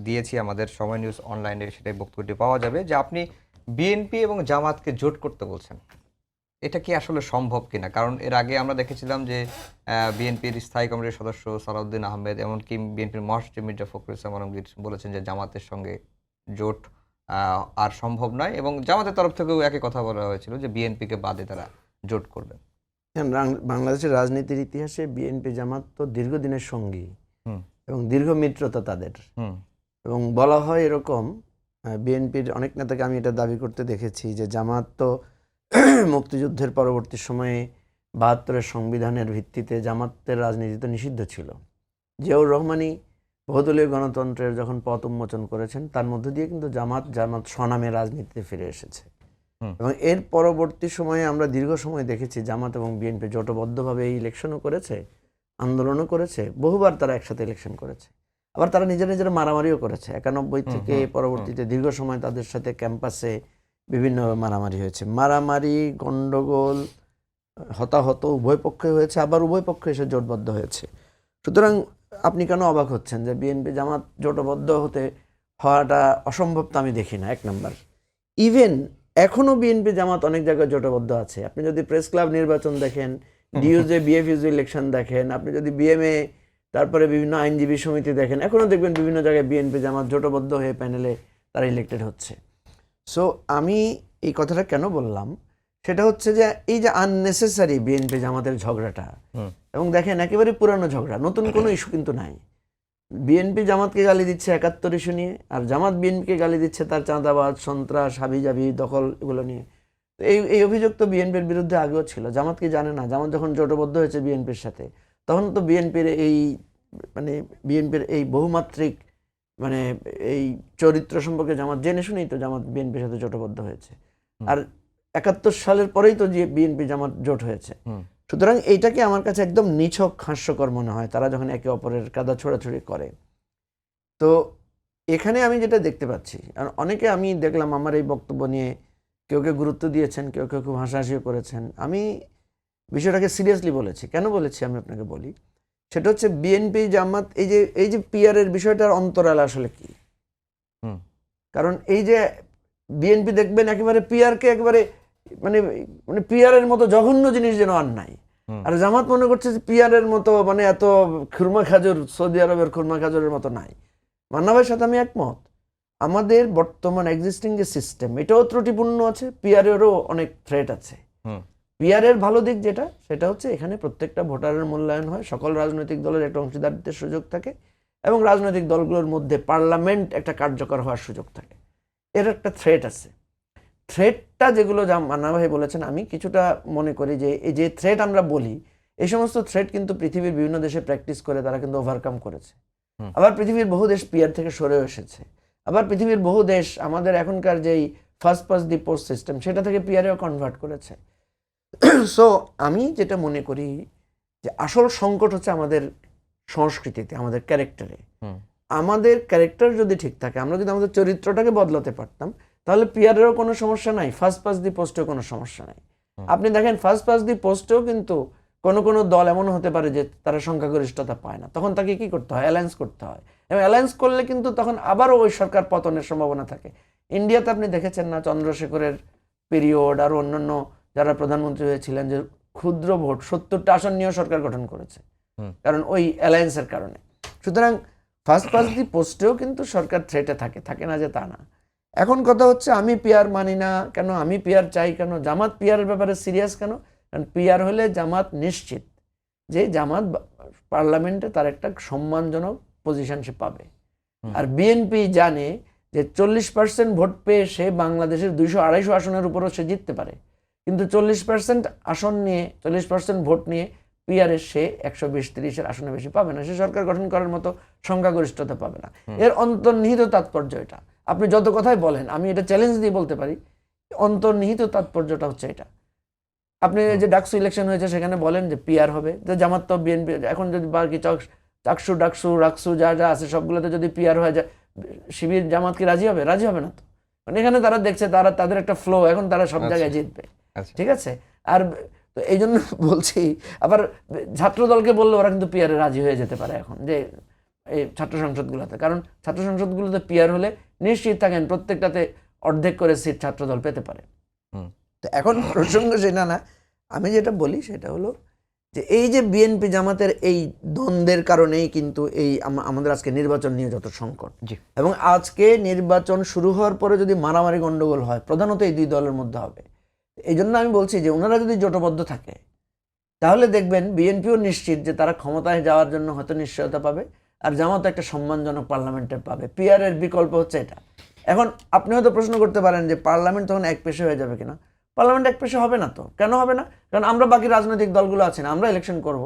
দিয়েছি আমাদের সময় নিউজ অনলাইনে, সেটাই বক্তব্যটি পাওয়া যাবে, যে আপনি বিএনপি এবং জামাতকে জোট করতে বলছেন। এটা কি আসলে সম্ভব কিনা? কারণ এর আগে আমরা দেখেছিলাম যে বিএনপির স্থায়ী কমিটির সদস্য সালাউদ্দিন আহমেদ, এমনকি বিএনপির মহাসচিব মির্জা ফখরুল ইসলাম আলমগীর বলেছেন যে জামাতের সঙ্গে জোট আর সম্ভব নয়, এবং জামাতের তরফ থেকেও একই কথা বলা হয়েছিল যে বিএনপিকে বাদে তারা জোট করবেন। বাংলাদেশের রাজনীতির ইতিহাসে বিএনপি জামাত তো দীর্ঘদিনের সঙ্গী হুম। এবং দীর্ঘ মিত্রতা তাদের। হুম। এবং বলা হয় এরকম, বিএনপির অনেক নেতাকে আমি এটা দাবি করতে দেখেছি যে জামাত তো মুক্তিযুদ্ধের পরবর্তী সময়ে ৭২-এর সংবিধানের ভিত্তিতে জামাতের রাজনীতি তো নিষিদ্ধ ছিল। জিয়াউর রহমানই বহুদলীয় গণতন্ত্রের যখন পথ উন্মোচন করেছেন, তার মধ্য দিয়ে কিন্তু জামাত স্বনামে রাজনীতিতে ফিরে এসেছে। এবং এর পরবর্তী সময়ে আমরা দীর্ঘ সময় দেখেছি জামাত এবং বিএনপি জোটবদ্ধভাবে এই ইলেকশনও করেছে, আন্দোলনও করেছে, বহুবার তারা একসাথে ইলেকশন করেছে। আবার তারা নিজেরা মারামারিও করেছে। ৯১ থেকে পরবর্তীতে দীর্ঘ সময় তাদের সাথে ক্যাম্পাসে বিভিন্ন মারামারি হয়েছে। মারামারি, গন্ডগোল, হতাহত উভয় পক্ষে হয়েছে, আবার উভয় পক্ষে এসে জোটবদ্ধ হয়েছে। সুতরাং আপনি কেন অবাক হচ্ছেন যে বিএনপি জামাত জোটবদ্ধ হওয়াটা অসম্ভব? তো আমি দেখি না, এক নাম্বার। ইভেন এখনও বিএনপি জামাত অনেক জায়গায় জোটবদ্ধ আছে। আপনি যদি প্রেস ক্লাব নির্বাচন দেখেন, ডিইউজে বিএফইউজে ইলেকশন দেখেন, আপনি যদি বিএমএ, তারপরে বিভিন্ন আইনজীবী সমিতি দেখেন, এখনও দেখবেন বিভিন্ন জায়গায় বিএনপি জামাত জোটবদ্ধ হয়ে প্যানেলে তারা ইলেক্টেড হচ্ছে। সো আমি এই কথাটা কেন বললাম, সেটা হচ্ছে যে এই যে আননেসেসারি বিএনপি জামাতের ঝগড়াটা, এবং দেখেন একেবারে পুরানো ঝগড়া, নতুন কোনো ইস্যু কিন্তু নাই। বিএনপি জামাতকে গালি দিচ্ছে ৭১ ইস্যু নিয়ে, আর জামাত বিএনপিকে গালি দিচ্ছে তার চাঁদাবাজ, সন্ত্রাস, হাবিজাবি, দখল, এগুলো নিয়ে। তো এই অভিযোগ তো বিএনপির বিরুদ্ধে আগেও ছিল। জামাত কি জানে না? জামাত যখন জোটবদ্ধ হয়েছে বিএনপির সাথে, তখন তো বিএনপির এই বহুমাত্রিক এই চরিত্র সম্পর্কে জামাত জেনে শুনেই তো জামাত বিএনপির সাথে জোটবদ্ধ হয়েছে। আর ৭১ সালের পরেই তো বিএনপি জামাত জোট হয়েছে। সুতরাং এইটাকে আমার কাছে একদম নিছক হাস্যকর মনে হয়, তারা যখন একে অপরের কাদা ছোড়াছুড়ি করে। তো এখানে আমি যেটা দেখতে পাচ্ছি, আর অনেকে আমি দেখলাম আমার এই বক্তব্য নিয়ে কেউ গুরুত্ব দিয়েছেন, কেউ খুব হাসাহাসিও করেছেন। আমি বিষয়টাকে সিরিয়াসলি বলেছি। কেন বলেছি আমি আপনাকে বলি। সেটা হচ্ছে বিএনপি জামাত এই যে পিআরের বিষয়টার অন্তরাল আসলে কি। কারণ এই যে বিএনপি দেখবেন একেবারে পিআরকে একেবারে পিআরের মতো জঘন্য জিনিস যেন আর নাই। আর জামাত মনে করছে যে পিআরের মতো এত খুরমা খাজুর, সৌদি আরবের খুরমা খাজুরের মতো নাই। মান্না ভাইয়ের সাথে আমি একমত। আমাদের বর্তমান এক্সিস্টিং যে সিস্টেম, এটাও ত্রুটিপূর্ণ আছে, পিআরেরও অনেক থ্রেট আছে। পিআরের ভালো দিক যেটা, সেটা হচ্ছে এখানে প্রত্যেকটা ভোটারের মূল্যায়ন হয়, সকল রাজনৈতিক দলের একটা অংশীদারিত্বের সুযোগ থাকে, এবং রাজনৈতিক দলগুলোর মধ্যে পার্লামেন্ট একটা কার্যকর হওয়ার সুযোগ থাকে। এর একটা থ্রেট আছে। থ্রেটটা যেগুলো মান্না ভাই বলেছেন, আমি কিছুটা মনে করি যে এই যে থ্রেট আমরা বলি, এই সমস্ত থ্রেট কিন্তু পৃথিবীর বিভিন্ন দেশে প্র্যাকটিস করে তারা কিন্তু ওভারকাম করেছে। আবার পৃথিবীর বহু দেশ পিআর থেকে সরে এসেছে। আবার পৃথিবীর বহু দেশ আমাদের এখনকার যেই first past the post system, সেটা থেকে পিআরেও কনভার্ট করেছে। সো আমি যেটা মনে করি যে আসল সংকট হচ্ছে আমাদের সংস্কৃতিতে, আমাদের ক্যারেক্টারে। আমাদের ক্যারেক্টার যদি ঠিক থাকে, আমরা যদি আমাদের চরিত্রটাকে বদলাতে পারতাম, তাহলে পিআরেরও কোনো সমস্যা নাই, ফার্স্ট পাস দি পোস্টেও কোনো সমস্যা নাই। আপনি দেখেন ফার্স্ট পাস দি পোস্টেও কিন্তু কোনো দল এমন হতে পারে যে তারা সংখ্যাগরিষ্ঠতা পায় না, তখন তাকে কি করতে হয়? অ্যালায়েন্স করতে হয়। এবং অ্যালায়েন্স করলে কিন্তু তখন আবারও ওই সরকার পতনের সম্ভাবনা থাকে। ইন্ডিয়াতে আপনি দেখেছেন না, চন্দ্রশেখরের পিরিয়ড আর অন্যান্য যারা প্রধানমন্ত্রী হয়েছিলেন, যে ক্ষুদ্র ভোট ৭০টা আসন নিয়েও সরকার গঠন করেছে, কারণ ওই অ্যালায়েন্সের কারণে। সুতরাং ফার্স্ট পাস দি পোস্টেও কিন্তু সরকার থ্রেটে থাকে না যে তা না। এখন কথা হচ্ছে আমি পিআর মানি না কেন, আমি পিআর চাই কেন, জামাত পিআরের ব্যাপারে সিরিয়াস কেন? কারণ পিআর হলে জামাত নিশ্চিত যে জামাত পার্লামেন্টে তার একটা সম্মানজনক পজিশন সে পাবে। আর বিএনপি জানে যে 40% ভোট পেয়ে সে বাংলাদেশের 200-250 আসনের উপরও সে জিততে পারে, কিন্তু 40% আসন নিয়ে 40% ভোট নিয়ে পিআরের সে 120-30 আসনে বেশি পাবে না, সে সরকার গঠন করার মতো সংখ্যাগরিষ্ঠতা পাবে না। এর অন্তর্নিহিত তাৎপর্য এটা। আপনি যত কথাই বলেন, আমি এটা চ্যালেঞ্জ দিয়ে বলতে পারি, অন্তর্নিহিত তাৎপর্যটা হচ্ছে এটা। আপনি যে ডাকসু ইলেকশন হয়েছে সেখানে বলেন যে পিআর হবে, যে জামাত তো বিএনপি এখন যদি বাকি চাকসু ডাকসু রাকসু যা যা আছে সবগুলোতে যদি পিআর হয়ে যায়, শিবির জামাত কি রাজি হবে? রাজি হবে না তো। মানে এখানে তারা দেখছে তাদের একটা ফ্লো, এখন তারা সব জায়গায় জিতবে, ঠিক আছে। আর তো এই জন্য বলছি, আবার ছাত্র দলকে বললে ওরা কিন্তু পিআরে রাজি হয়ে যেতে পারে এখন, যে এই ছাত্র সংসদগুলোতে, কারণ ছাত্র সংসদগুলোতে পিআর হলে নিশ্চিত থাকেন প্রত্যেকটাতে অর্ধেক করে সিট ছাত্র দল পেতে পারে। তো এখন প্রসঙ্গ সেটা না, আমি যেটা বলি সেটা হলো যে এই যে বিএনপি জামাতের এই দ্বন্দ্বের কারণেই কিন্তু এই আমাদের আজকে নির্বাচন নিয়ে যত সংকট, এবং আজকে নির্বাচন শুরু হওয়ার পরে যদি মারামারি গন্ডগোল হয় প্রধানত এই দুই দলের মধ্যে হবে। এই জন্য আমি বলছি যে ওনারা যদি জোটবদ্ধ থাকে তাহলে দেখবেন বিএনপিও নিশ্চিত যে তারা ক্ষমতায় যাওয়ার জন্য হয়তো নিশ্চয়তা পাবে, আর জামাত একটা সম্মানজনক পার্লামেন্টে পাবে। পিআরের বিকল্প হচ্ছে এটা। এখন আপনি হয়তো প্রশ্ন করতে পারেন যে পার্লামেন্ট তখন এক পেশে হয়ে যাবে কিনা। পার্লামেন্ট এক পেশে হবে না তো, কেন হবে না? কারণ আমরা বাকি রাজনৈতিক দলগুলো আছে না, আমরা ইলেকশন করব,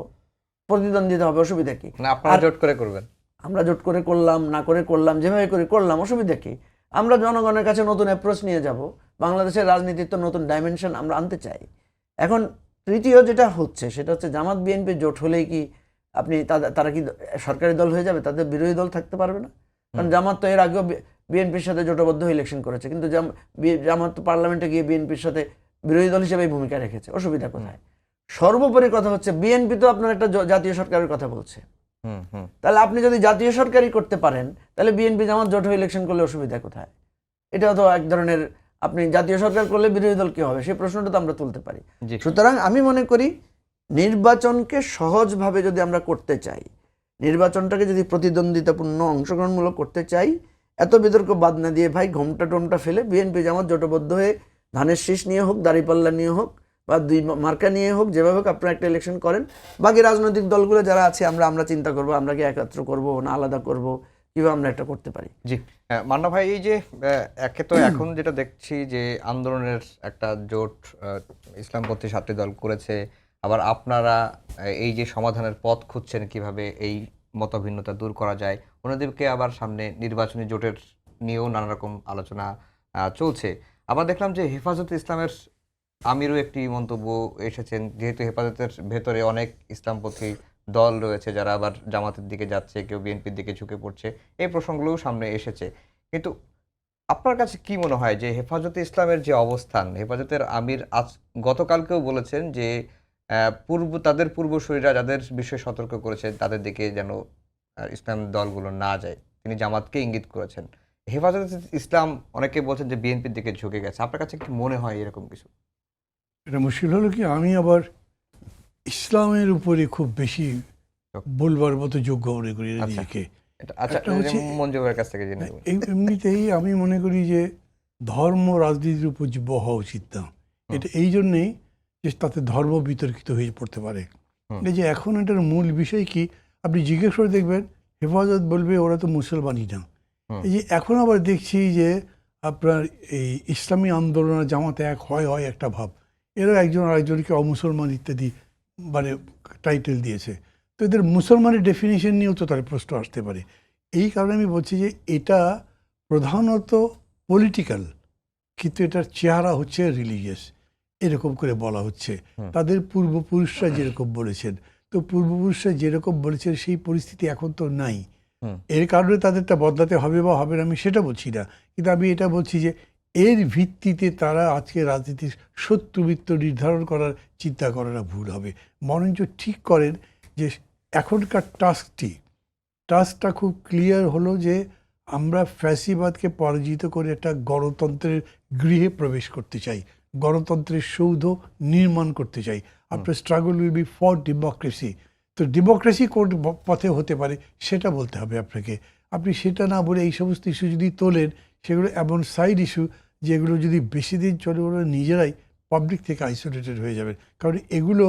প্রতিদ্বন্দ্বিতা হবে, অসুবিধা কি? আপনারা জোট করে করবেন? আমরা জোট করে করলাম, না করে করলাম, যেভাবে করে করলাম, অসুবিধা কি? আমরা জনগণের কাছে নতুন অ্যাপ্রোচ নিয়ে যাব, বাংলাদেশের রাজনীতির তো নতুন ডাইমেনশন আমরা আনতে চাই। এখন তৃতীয় যেটা হচ্ছে সেটা হচ্ছে জামাত বিএনপি জোট হলেই কি আপনি তারা কি সরকারি দল হয়ে যাবে? তাদের বিরোধী দল থাকতে পারবে না? কারণ জামাত তো এর আগেও বিএনপির সাথে জোটবদ্ধ হয়ে ইলেকশন করেছে, কিন্তু জামাত তো পার্লামেন্টে গিয়ে বিএনপির সাথে বিরোধী দল হিসেবে ভূমিকা রেখেছে, অসুবিধা কোথায়? সর্বোপরি কথা হচ্ছে বিএনপি তো আপনার একটা জাতীয় সরকারের কথা বলছে, তাহলে আপনি যদি জাতীয় সরকারই করতে পারেন তাহলে বিএনপি জামাত জোট হয়ে ইলেকশন করলে অসুবিধা কোথায়? এটা তো এক ধরনের, আপনি জাতীয় সরকার করলে বিরোধী দল কি হবে সেই প্রশ্নটা তো আমরা তুলতে পারি। সুতরাং আমি মনে করি নির্বাচনকে সহজভাবে যদি আমরা করতে চাই, নির্বাচনটাকে যদি প্রতিদ্বন্দ্বিতাপূর্ণ অংশগ্রহণমূলক করতে চাই, এত বিতর্ক বাদ না দিয়ে ভাই ঘোমটা টোমটা ফেলে বিএনপি জামাত জোটবদ্ধ হয়ে ধানের শীষ নিয়ে হোক, দাঁড়িপাল্লা নিয়ে হোক, বা দুই মার্কা নিয়ে হোক, যেভাবে হোক আপনারা একটা ইলেকশন করেন। বাকি রাজনৈতিক দলগুলো যারা আছে আমরা চিন্তা করবো আমরা কি একত্র করব না আলাদা করব, কিভাবে আমরা এটা করতে পারি। জি মান্না ভাই, এই যে একে তো এখন যেটা দেখছি যে আন্দোলনের একটা জোট ইসলামপন্থী 7টি দল করেছে, আবার আপনারা এই যে সমাধানের পথ খুঁজছেন কিভাবে এই মতভিন্নতা দূর করা যায়, অন্যদিকে আবার সামনে নির্বাচনী জোটের নিয়েও নানা রকম আলোচনা চলছে। আবার দেখলাম যে হেফাজতে ইসলামের আমিরও একটি মন্তব্য এসেছেন, যেহেতু হেফাজতের ভেতরে অনেক ইসলামপন্থী দল রয়েছে যারা আবার জামাতের দিকে যাচ্ছে, কেউ বিএনপির দিকে ঝুঁকে পড়ছে, এই প্রসঙ্গগুলোও সামনে এসেছে। কিন্তু আপনার কাছে কি মনে হয় যে হেফাজতে ইসলামের যে অবস্থান, হেফাজতের আমির গতকালকেও বলেছেন যে তাদের পূর্বসূরীরা যাদের বিষয়ে সতর্ক করেছে তাদের দিকে যেন ইসলাম দলগুলো না যায়, তিনি জামাতকে ইঙ্গিত করেছেন। হেফাজতে ইসলাম অনেকে বলছেন যে বিএনপির দিকে ঝুঁকে গেছে, আপনার কাছে কি মনে হয় এরকম কিছু? এটা মুশকিল হলো কি, আমি আবার ইসলামের উপরে খুব বেশি বলবার মতো যোগ্য মনে করি নিজেকে। এমনিতেই আমি মনে করি যে ধর্ম রাজনীতির উপর যে হওয়া উচিত না, এটা এই জন্যেই যে তাতে ধর্ম বিতর্কিত হয়ে পড়তে পারে। এই যে এখন এটার মূল বিষয় কি, আপনি জিজ্ঞেস করে দেখবেন হেফাজত বলবে ওরা তো মুসলমানই না। এই যে এখন আবার দেখছি যে আপনার এই ইসলামী আন্দোলন জামাতে এক হয় একটা ভাব, এরা একজন আরেকজনকে অমুসলমান ইত্যাদি মানে টাইটেল দিয়েছে। তো এদের মুসলমানের ডেফিনিশন নিয়েও তো তার প্রশ্ন আসতে পারে। এই কারণে আমি বলছি যে এটা প্রধানত পলিটিক্যাল, কিন্তু এটার চেহারা হচ্ছে রিলিজিয়াস, এরকম করে বলা হচ্ছে। তাদের পূর্বপুরুষরা যেরকম বলেছেন, তো পূর্বপুরুষরা যেরকম বলেছেন সেই পরিস্থিতি এখন তো নাই। এর কারণে তাদেরটা বদলাতে হবে বা হবে না আমি সেটা বলছি না, কিন্তু আমি এটা বলছি যে এর ভিত্তিতে তারা আজকে রাজনীতির শত্রুবৃত্ত নির্ধারণ করার চিন্তা করাটা ভুল হবে। বরঞ্চ ঠিক করেন যে এখনকার টাস্কটা খুব ক্লিয়ার হলো যে আমরা ফ্যাসিবাদকে পরাজিত করে একটা গণতন্ত্রের গৃহে প্রবেশ করতে চাই, গণতন্ত্রের সৌধ নির্মাণ করতে চাই। আপনার struggle will be for democracy. তো ডেমোক্রেসি কোন পথে হতে পারে সেটা বলতে হবে আপনাকে। আপনি সেটা না বলে এই সমস্ত ইস্যু যদি তোলেন, সেগুলো এমন সাইড ইস্যু যেগুলো যদি বেশি দিন চলে ওরা নিজেরাই পাবলিক থেকে আইসোলেটেড হয়ে যাবে। কারণ এগুলো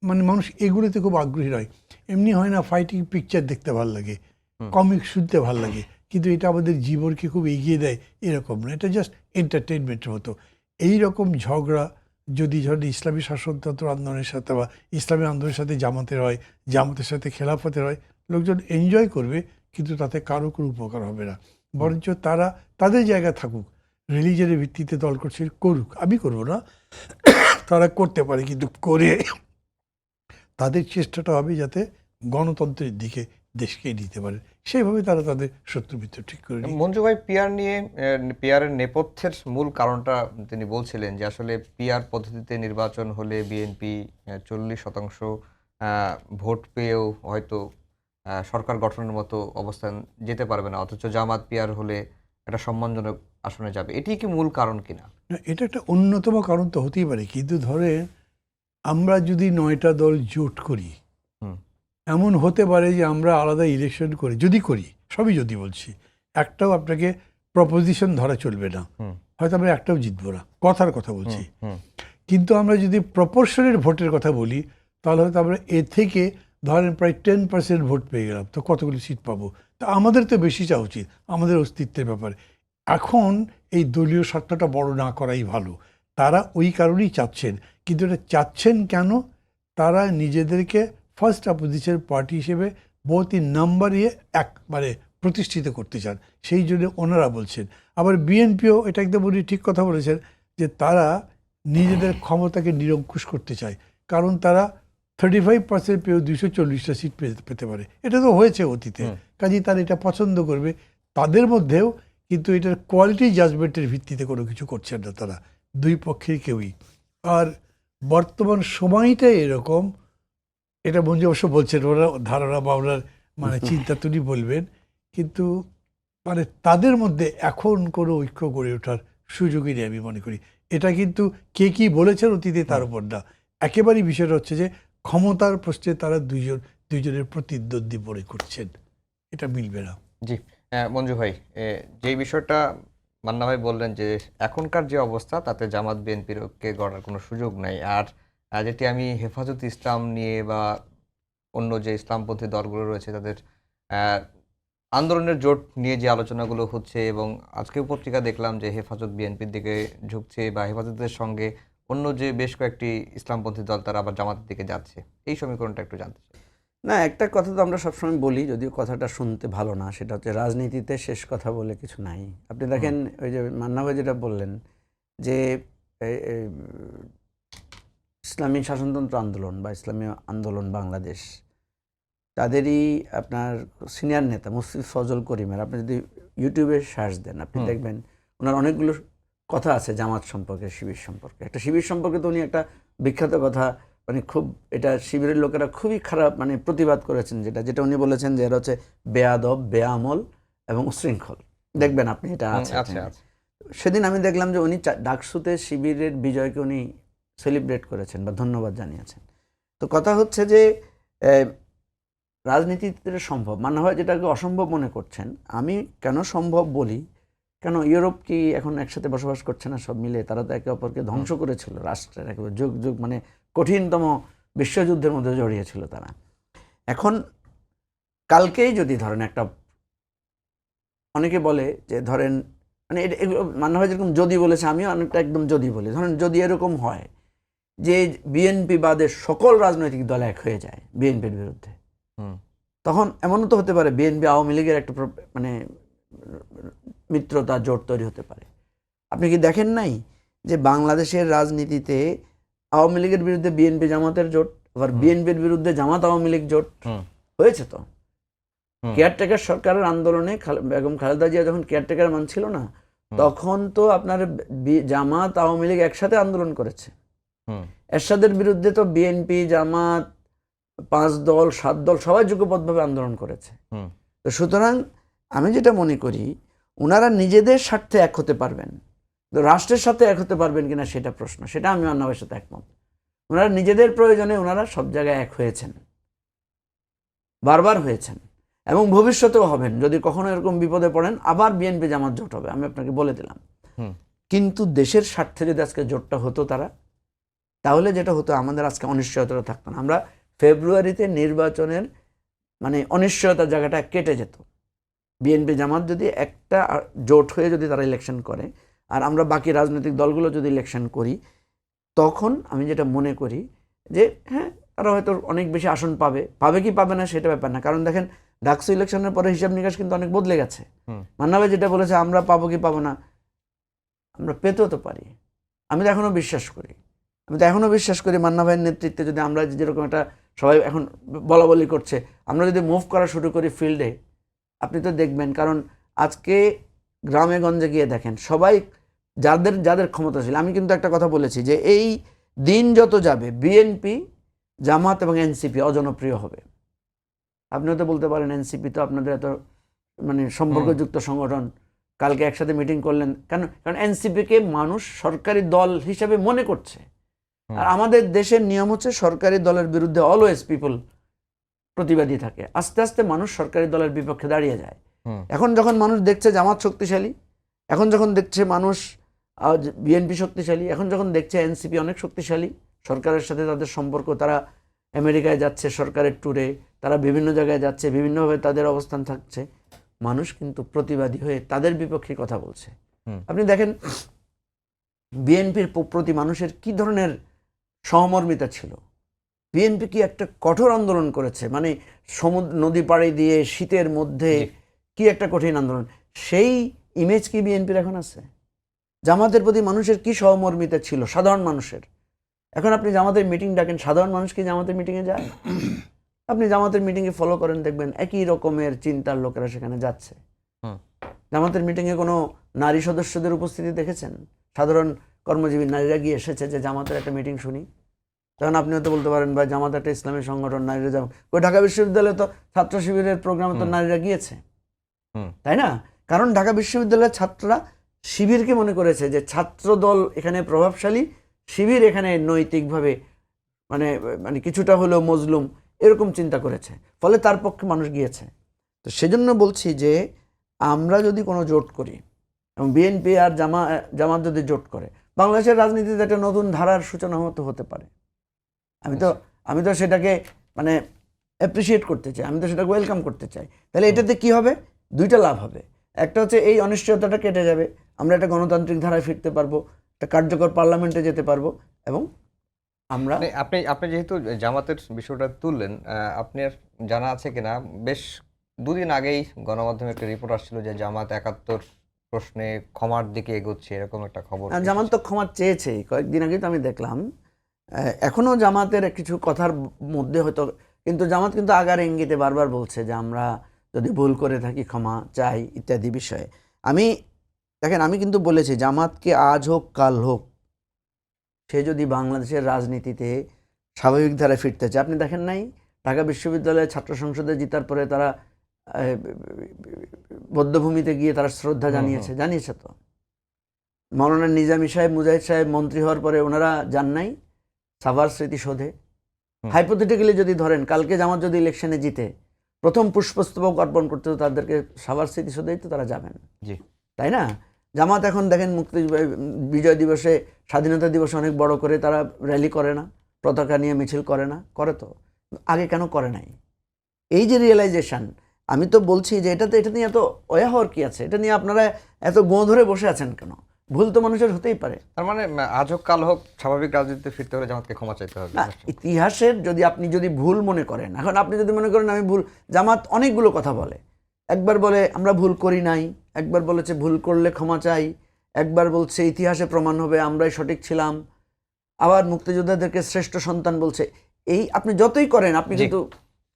মানে মানুষ এগুলোতে খুব আগ্রহী নয়। এমনি হয় না ফাইটিং পিকচার দেখতে ভালো লাগে, কমিক শুনতে ভালো লাগে, কিন্তু এটা আমাদের জীবনকে খুব এগিয়ে দেয় এরকম না, এটা জাস্ট এন্টারটেনমেন্টের মতো। এই রকম ঝগড়া যদি ধরেন ইসলামী শাসনতন্ত্র আন্দোলনের সাথে বা ইসলামী আন্দোলনের সাথে জামাতের হয়, জামাতের সাথে খেলাফতের হয়, লোকজন এনজয় করবে, কিন্তু তাতে কারো কোনো উপকার হবে না। বরঞ্চ তারা তাদের জায়গা থাকুক, রিলিজনের ভিত্তিতে দল করছে করুক, আমি করবো না, তারা করতে পারে, কিন্তু করে তাদের চেষ্টাটা হবে যাতে গণতন্ত্রের দিকে দেশকে নিতে পারে, সেইভাবে তারা তাদের শত্রু মিত্র ঠিক করে নিয়ে। মঞ্জু ভাই, পিয়ার নিয়ে পিয়ারের নেপথ্যের মূল কারণটা তিনি বলছিলেন যে আসলে পিয়ার পদ্ধতিতে নির্বাচন হলে বিএনপি 40% ভোট পেয়েও হয়তো সরকার গঠনের মতো অবস্থান যেতে পারবে না, অথচ জামাত পিয়ার হলে একটা সম্মানজনক আসনে যাবে। এটি কি মূল কারণ কিনা? না, এটা একটা অন্যতম কারণ তো হতেই পারে, কিন্তু ধরে আমরা যদি 9টা দল জোট করি, এমন হতে পারে যে আমরা আলাদা ইলেকশন করি, যদি করি, সবই যদি বলছি, একটাও আপনাকে প্রপোজিশন ধরা চলবে না, হয়তো আমরা একটাও জিতবো না, কথার কথা বলছি। কিন্তু আমরা যদি প্রপোর্শনের ভোটের কথা বলি, তাহলে হয়তো আমরা এ থেকে ধরেন প্রায় 10% ভোট পেয়ে গেলাম, তো কতগুলো সিট পাবো? তা আমাদের তো বেশি চাওয়া উচিত, আমাদের অস্তিত্বের ব্যাপারে। এখন এই দলীয় স্বার্থটা বড় না করাই ভালো, তারা ওই কারণেই চাচ্ছেন। কিন্তু এটা চাচ্ছেন কেন? তারা নিজেদেরকে ফার্স্ট অপোজিশন পার্টি হিসেবে বহু নাম্বার একবারে প্রতিষ্ঠিত করতে চান, সেই জন্য ওনারা বলছেন। আবার বিএনপিও এটা একদম উনি ঠিক কথা বলেছেন যে তারা নিজেদের ক্ষমতাকে নিরঙ্কুশ করতে চায়, কারণ তারা 35% পেয়েও 240টা সিট পেতে পারে, এটা তো হয়েছে অতীতে, কাজেই তারা এটা পছন্দ করবে। তাদের মধ্যেও কিন্তু এটার কোয়ালিটি জাজমেন্টের ভিত্তিতে কোনো কিছু করছেন না তারা, দুই পক্ষের কেউই। আর বর্তমান সময়টাই এরকম, এটা মঞ্জু অবশ্য বলছেন, ওরা ধারণা বা ওনার মানে চিন্তা তিনি বলবেন, কিন্তু মানে তাদের মধ্যে এখন কোনো ঐক্য গড়ে ওঠার সুযোগই নেই আমি মনে করি। এটা কিন্তু কে কি বলেছেন অতীতে তার উপর না, একেবারেই বিষয়টা হচ্ছে যে ক্ষমতার প্রশ্নে তারা দুইজনের প্রতিদ্বন্দ্বী মনে করছেন, এটা মিলবে না। জি, মঞ্জু ভাই, যেই বিষয়টা মান্না ভাই বললেন যে এখনকার যে অবস্থা তাতে জামাত বিএনপির ঐক্যে গড়ার কোনো সুযোগ নাই। আর যেটি আমি হেফাজত ইসলাম নিয়ে বা অন্য যে ইসলামপন্থী দলগুলো রয়েছে তাদের আন্দোলনের জোট নিয়ে যে আলোচনাগুলো হচ্ছে, এবং আজকেও পত্রিকা দেখলাম যে হেফাজত বিএনপির দিকে ঝুঁকছে বা হেফাজতের সঙ্গে অন্য যে বেশ কয়েকটি ইসলামপন্থী দল তারা আবার জামাতের দিকে যাচ্ছে, এই সমীকরণটা একটু জানতে চাই। না, একটা কথা তো আমরা সবসময় বলি, যদিও কথাটা শুনতে ভালো না, সেটা হচ্ছে রাজনীতিতে শেষ কথা বলে কিছু নাই। আপনি দেখেন ওই যে মান্না ভাই যেটা বললেন যে ইসলামী শাসনতন্ত্র আন্দোলন বা ইসলামী আন্দোলন বাংলাদেশ, তাদেরই আপনার সিনিয়র নেতা মুফতি ফজল করিমের আপনি যদি ইউটিউবে সার্চ দেন, আপনি দেখবেন ওনার অনেকগুলো কথা আছে জামাত সম্পর্কে, শিবির সম্পর্কে। একটা শিবির সম্পর্কে তো উনি একটা বিখ্যাত কথা, মানে খুব, এটা শিবিরের লোকেরা খুবই খারাপ মানে প্রতিবাদ করেছেন, যেটা উনি বলেছেন যে এরা হচ্ছে বেয়াদব, বেআমল এবং উশৃঙ্খল। দেখবেন আপনি, এটা আছে। সেদিন আমি দেখলাম যে উনি ডাকসুতে শিবিরের বিজয়কে উনি সেলিব্রেট করেছেন বা ধন্যবাদ জানিয়েছেন। তো কথা হচ্ছে যে রাজনীতিতে সম্ভব, মানে হয় যেটাকে অসম্ভব মনে করছেন। আমি কেন সম্ভব বলি, কেন ইউরোপ কি এখন একসাথে বসবাস করছে না সব মিলে? তারা তো একে অপরকে ধ্বংস করেছিল, রাষ্ট্রের একেবারে যুগ যুগ মানে কঠিনতম বিশ্বযুদ্ধের মধ্যে জড়িয়েছিল তারা। এখন কালকেই যদি ধরেন একটা, অনেকে বলে যে ধরেন মানে এগুলো মানা হয় যেরকম যদি বলেছে, আমিও অনেকটা একদম যদি বলি, ধরেন যদি এরকম হয় যে বিএনপি বাদের সকল রাজনৈতিক দল এক হয়ে যায় বিএনপির বিরুদ্ধে, তখন এমনও তো হতে পারে বিএনপি আওয়ামী লীগের একটা মানে মিত্রতা জোট তৈরি হতে পারে। আপনি কি দেখেন নাই যে বাংলাদেশের রাজনীতিতে আওয়ামী লীগের বিরুদ্ধে বিএনপি জামাতের জোট, আবার বিএনপির বিরুদ্ধে জামাত আওয়ামী লীগ জোট হয়েছে? তো কেয়ারটেকার সরকারের আন্দোলনে বেগম খালেদা জিয়া যখন কেয়ারটেকার মানছিল না, তখন তো আপনার জামাত আওয়ামী লীগ একসাথে আন্দোলন করেছে। এরশাদের বিরুদ্ধে তো বিএনপি, জামাত, 5 দল 7 দল সবাই যুগপৎভাবে আন্দোলন করেছে। তো সুতরাং আমি যেটা মনে করি, ওনারা নিজেদের স্বার্থে এক হতে পারবেন, তো রাষ্ট্রের সাথে এক হতে পারবেন কিনা সেটা প্রশ্ন। সেটা আমি অন্যের সাথে একমত। ওনারা নিজেদের প্রয়োজনে ওনারা সব জায়গায় এক হয়েছেন, বারবার হয়েছেন, এবং ভবিষ্যতেও হবেন। যদি কখনো এরকম বিপদে পড়েন আবার বিএনপি জামাত জোট হবে, আমি আপনাকে বলে দিলাম। কিন্তু দেশের স্বার্থে যদি আজকে জোটটা হতো তারা, তাহলে যেটা হতো, আমাদের আজকে অনিশ্চয়তা থাকতো না। আমরা ফেব্রুয়ারিতে নির্বাচনের মানে অনিশ্চয়তার জায়গাটা কেটে যেত। বিএনপি জামাত যদি একটা জোট হয়ে যদি তারা ইলেকশন করে আর আমরা বাকি রাজনৈতিক দলগুলো যদি ইলেকশন করি, তখন আমি যেটা মনে করি যে হ্যাঁ, তারা হয়তো অনেক বেশি আসন পাবে কি পাবে না সেটা ব্যাপার না। কারণ দেখেন ডাকসু ইলেকশনের পরে হিসাব নিকাশ কিন্তু অনেক বদলে গেছে। মান্না ভাই যেটা বলেছে আমরা পাবো কি পাবো না, আমরা পেতেও তো পারি। আমি তো এখনও বিশ্বাস করি মান্না ভাইয়ের নেতৃত্বে যদি আমরা যেরকম একটা সবাই এখন বলা বলি করছে, আমরা যদি মুভ করা শুরু করি ফিল্ডে, আপনি তো দেখবেন। কারণ আজকে গ্রামে গঞ্জে গিয়ে দেখেন সবাই যাদের ক্ষমতাশীল, আমি কিন্তু একটা কথা বলেছি যে এই দিন যত যাবে বিএনপি জামাত এবং এনসিপি অজনপ্রিয় হবে। আপনি হয়তো বলতে পারেন এনসিপি তো আপনাদের এত মানে সম্পর্কযুক্ত সংগঠন, কালকে একসাথে মিটিং করলেন কেন? কারণ এনসিপিকে মানুষ সরকারি দল হিসেবে মনে করছে। আর আমাদের দেশের নিয়ম হচ্ছে সরকারি দলের বিরুদ্ধে অলওয়েজ পিপল প্রতিবাদী থাকে, আস্তে আস্তে মানুষ সরকারি দলের বিপক্ষে দাঁড়িয়ে যায়। এখন যখন মানুষ দেখছে জামাত শক্তিশালী, এখন যখন দেখছে মানুষ বিএনপি শক্তিশালী, এখন যখন দেখছে এনসিপি অনেক শক্তিশালী, সরকারের সাথে তাদের সম্পর্ক, তারা আমেরিকায় যাচ্ছে সরকারের ট্যুরে, তারা বিভিন্ন জায়গায় যাচ্ছে, বিভিন্নভাবে তাদের অবস্থান থাকছে, মানুষ কিন্তু প্রতিবাদী হয়ে তাদের বিপক্ষে কথা বলছে। আপনি দেখেন বিএনপির প্রতি মানুষের কি ধরনের সহমর্মিতা ছিল। বিএনপি কি একটা কঠোর আন্দোলন করেছে, মানে নদী পাড়ি দিয়ে শীতের মধ্যে কি একটা কঠিন আন্দোলন, সেই ইমেজ কি বিএনপির এখন আছে? জামাতের প্রতি মানুষের কি সহমর্মিতা ছিল সাধারণ মানুষের? এখন আপনি জামাতের মিটিং ডাকেন, সাধারণ মানুষ কি জামাতের মিটিংয়ে যায়? আপনি জামাতের মিটিংয়ে ফলো করেন, দেখবেন একই রকমের চিন্তার লোকেরা সেখানে যাচ্ছে। জামাতের মিটিংয়ে কোনো নারী সদস্যদের উপস্থিতি দেখেছেন? সাধারণ কর্মজীবী নারীরা গিয়ে এসেছে যে জামাতের একটা মিটিং শুনি? তখন আপনি হয়তো বলতে পারেন বা জামাত একটা ইসলামী সংগঠন, নারীরা যাবে। ওই ঢাকা বিশ্ববিদ্যালয়ে তো ছাত্র শিবিরের প্রোগ্রামে তো নারীরা গিয়েছে, তাই না? কারণ ঢাকা বিশ্ববিদ্যালয়ের ছাত্ররা শিবিরকে মনে করেছে যে ছাত্র দল এখানে প্রভাবশালী, শিবির এখানে নৈতিকভাবে মানে মানে কিছুটা হলেও মজলুম, এরকম চিন্তা করেছে, ফলে তার পক্ষে মানুষ গিয়েছে। তো সেজন্য বলছি যে আমরা যদি কোনো জোট করি এবং বিএনপি আর জামাত যদি জোট করে, বাংলাদেশের রাজনীতিতে একটা নতুন ধারার সূচনা হতে পারে। আমি তো সেটাকে মানে অ্যাপ্রিসিয়েট করতে চাই, আমি তো সেটাকে ওয়েলকাম করতে চাই। তাহলে এটাতে কি হবে? দুইটা লাভ হবে। একটা হচ্ছে এই অনিশ্চয়তাটা কেটে যাবে, আমরা একটা গণতান্ত্রিক ধারায় ফিরতে পারবো, একটা কার্যকর পার্লামেন্টে যেতে পারবো, এবং আমরা আপনি যেহেতু জামাতের বিষয়টা তুললেন, আপনার জানা আছে কিনা বেশ দুদিন আগেই গণমাধ্যমে একটা রিপোর্ট আসছিল যে জামাত ৭১ প্রশ্নে ক্ষমার দিকে এগোচ্ছে, এরকম একটা খবর। জামাত তো ক্ষমা চেয়েছে কয়েকদিন আগে, তো আমি দেখলাম এখনো জামাতের কিছু কথার মধ্যে হয়তো, কিন্তু জামাত কিন্তু আগার ইঙ্গিতে বারবার বলছে যে আমরা যদি ভুল করে থাকি ক্ষমা চাই ইত্যাদি বিষয়ে। দেখেন আমি কিন্তু বলেছি জামাতকে আজ হোক কাল হোক সে যদি বাংলাদেশের রাজনীতিতে স্বাভাবিক ধারায় ফিরতে চায়, আপনি দেখেন নাই ঢাকা বিশ্ববিদ্যালয়ের ছাত্র সংসদে জিতার পরে তারা বদ্ধভূমিতে গিয়ে তারা শ্রদ্ধা জানিয়েছে তো। মৌলানা নিজামী সাহেব, মুজাহিদ সাহেব মন্ত্রী হওয়ার পরে ওনারা যান নাই সাভার স্মৃতিসৌধে? হাইপোথেটিক্যালি যদি ধরেন কালকে জামাত যদি ইলেকশনে জিতে, প্রথম পুষ্পস্তবক অর্পণ করতে তো তাদেরকে সাভার স্মৃতিসৌধেই তো তারা যাবেন, তাই না? জামাত এখন দেখেন বিজয় দিবসে, স্বাধীনতা দিবসে অনেক বড় করে তারা র্যালি করে না, পতাকা নিয়ে মিছিল করে না? করে তো, আগে কেন করে নাই? এই যে রিয়েলাইজেশন, আমি তো বলছি যে এটা নিয়ে এত অয়া হওয়ার কি আছে? এটা নিয়ে আপনারা এত গোঁ ধরে বসে আছেন কেন? ভুল তো মানুষের হতেই পারে। তার মানে আজ হোক কাল হোক স্বাভাবিক রাজনীতিতে ফিরতে হলে জামাতকে ক্ষমা চাইতে হবে। ইতিহাসের আপনি যদি ভুল মনে করেন, এখন আপনি যদি মনে করেন আমি ভুল, জামাত অনেকগুলো কথা বলে, একবার বলে আমরা ভুল করি নাই, একবার বলেছে ভুল করলে ক্ষমা চাই, একবার বলছে ইতিহাসে প্রমাণ হবে আমরাই সঠিক ছিলাম, আবার মুক্তিযোদ্ধাদেরকে শ্রেষ্ঠ সন্তান বলছে। এই আপনি যতই করেন আপনি কিন্তু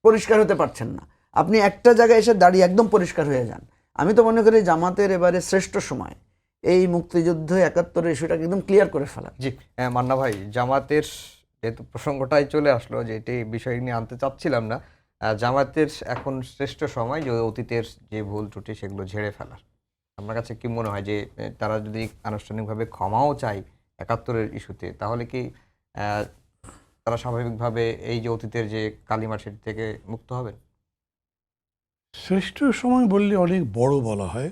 পরিষ্কার হতে পারছেন না। আপনি একটা জায়গায় এসে দাঁড়িয়ে একদম পরিষ্কার হয়ে যান। আমি তো মনে করি জামাতের এবারে শ্রেষ্ঠ সময় এই মুক্তিযুদ্ধ ৭১ ইস্যুটাকে একদম ক্লিয়ার করে ফেলা। জি মান্না ভাই, জামাতের যেহেতু প্রসঙ্গটাই চলে আসলো, যে এটি বিষয় নিয়ে আনতে চাচ্ছিলাম না, জামাতের এখন শ্রেষ্ঠ সময় যে অতীতের যে ভুল ত্রুটি সেগুলো ঝেড়ে ফেলার। আপনার কাছে কি মনে হয় যে তারা যদি আনুষ্ঠানিকভাবে ক্ষমাও চায় ৭১ ইস্যুতে, তাহলে কি তারা স্বাভাবিকভাবে এই যে অতীতের যে কালিমা সেটি থেকে মুক্ত হবেন? শ্রেষ্ঠ সময় বললে অনেক বড় বলা হয়,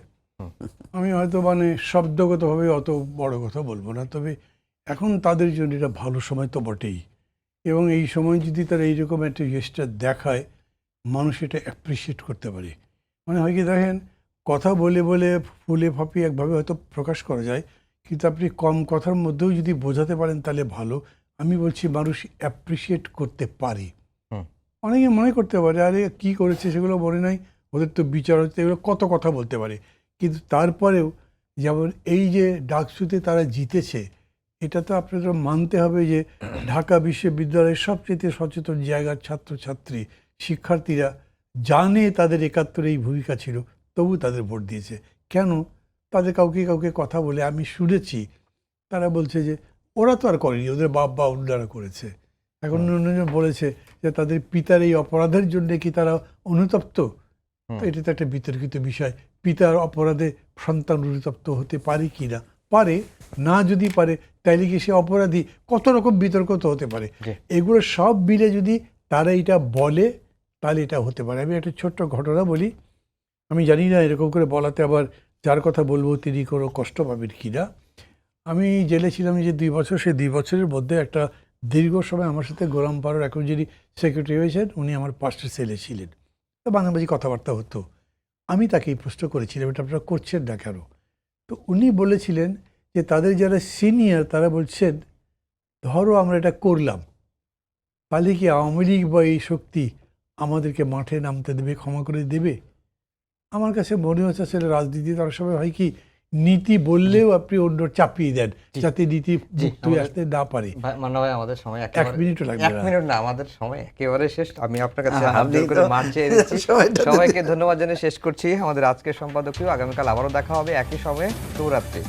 আমি হয়তো মানে শব্দগতভাবে অত বড় কথা বলবো না, তবে এখন তাদের জন্য এটা ভালো সময় তো বটেই, এবং এই সময় যদি তারা এইরকম একটা গেস্টার দেখায় মানুষ এটা অ্যাপ্রিসিয়েট করতে পারে। মানে হয় কি দেখেন, কথা বলে বলে ফুলে ফাঁপিয়ে একভাবে হয়তো প্রকাশ করা যায়, কিন্তু আপনি কম কথার মধ্যেও যদি বোঝাতে পারেন তাহলে ভালো। আমি বলছি মানুষ অ্যাপ্রিসিয়েট করতে পারে। হুম। অনেকে মনে করতে পারে আরে কি করেছে সেগুলো মনে নাই, ওদের তো বিচার হচ্ছে, এগুলো কত কথা বলতে পারে। কিন্তু তারপরেও যেমন এই যে ডাকসুতে তারা জিতেছে, এটা তো আপনাদের মানতে হবে যে ঢাকা বিশ্ববিদ্যালয়ের সবচেয়ে সচেতন জায়গার ছাত্রছাত্রী শিক্ষার্থীরা জানে তাদের ৭১ এই ভূমিকা ছিল, তবু তাদের ভোট দিয়েছে। কেন? তাদের কাউকে কাউকে কথা বলে আমি শুনেছি, তারা বলছে যে ওরা তো আর করেনি, ওদের বাপ বা অন্যরা করেছে। এখন অন্যজন বলেছে যে তাদের পিতার এই অপরাধের জন্য কি তারা অনুতপ্ত। তো এটা তো একটা বিতর্কিত বিষয়। পিতার অপরাধে সন্তান অনুতপ্ত হতে পারে কি না পারে, না যদি পারে তাইলে কি সে অপরাধী, কত রকম বিতর্ক তো হতে পারে। এগুলো সব মিলে যদি তারা এটা বলে তাহলে এটা হতে পারে। আমি একটা ছোট্ট ঘটনা বলি, আমি জানি না এরকম করে বলাতে আবার যার কথা বলবো তিনি কোনো কষ্ট পাবেন কি না। আমি জেলে ছিলাম যে 2 বছর, সেই 2 বছরের মধ্যে একটা দীর্ঘ সময় আমার সাথে গোলাম পাড়ার এখন যিনি সেক্রেটারি হয়েছেন উনি আমার পাশের সেলে ছিলেন, তো বাংলাবাজি কথাবার্তা হতো। আমি তাকে এই প্রশ্ন করেছিলাম এটা আপনারা করছেন না কেন। তো উনি বলেছিলেন যে তাদের যারা সিনিয়র তারা বলছেন ধরো আমরা এটা করলাম, তাহলে কি আওয়ামী লীগ বা এই শক্তি আমাদেরকে মাঠে নামতে দেবে, ক্ষমা করে দেবে? আমার কাছে মনে হচ্ছে আসলে রাজনীতি তার সময় হয় কি, নীতি বললেও আপনি অন্য চাপিয়ে দেন যাতে নীতি মুক্ত হয়ে আসতে না পারে। মান্না ভাই, আমাদের সময় 1 মিনিটও লাগবে 1 না। মিনিট না, আমাদের সময় একেবারে শেষ। আমি আপনার কাছে হাত আপনি জোড় করে তো মাপ চেয়ে নিচ্ছি। সময়টা তো সবাইকে ধন্যবাদ জানিয়ে শেষ করছি আমাদের আজকের সম্পাদকীয়। আগামীকাল আবারও দেখা হবে একই সময়ে। শুভরাত্রি।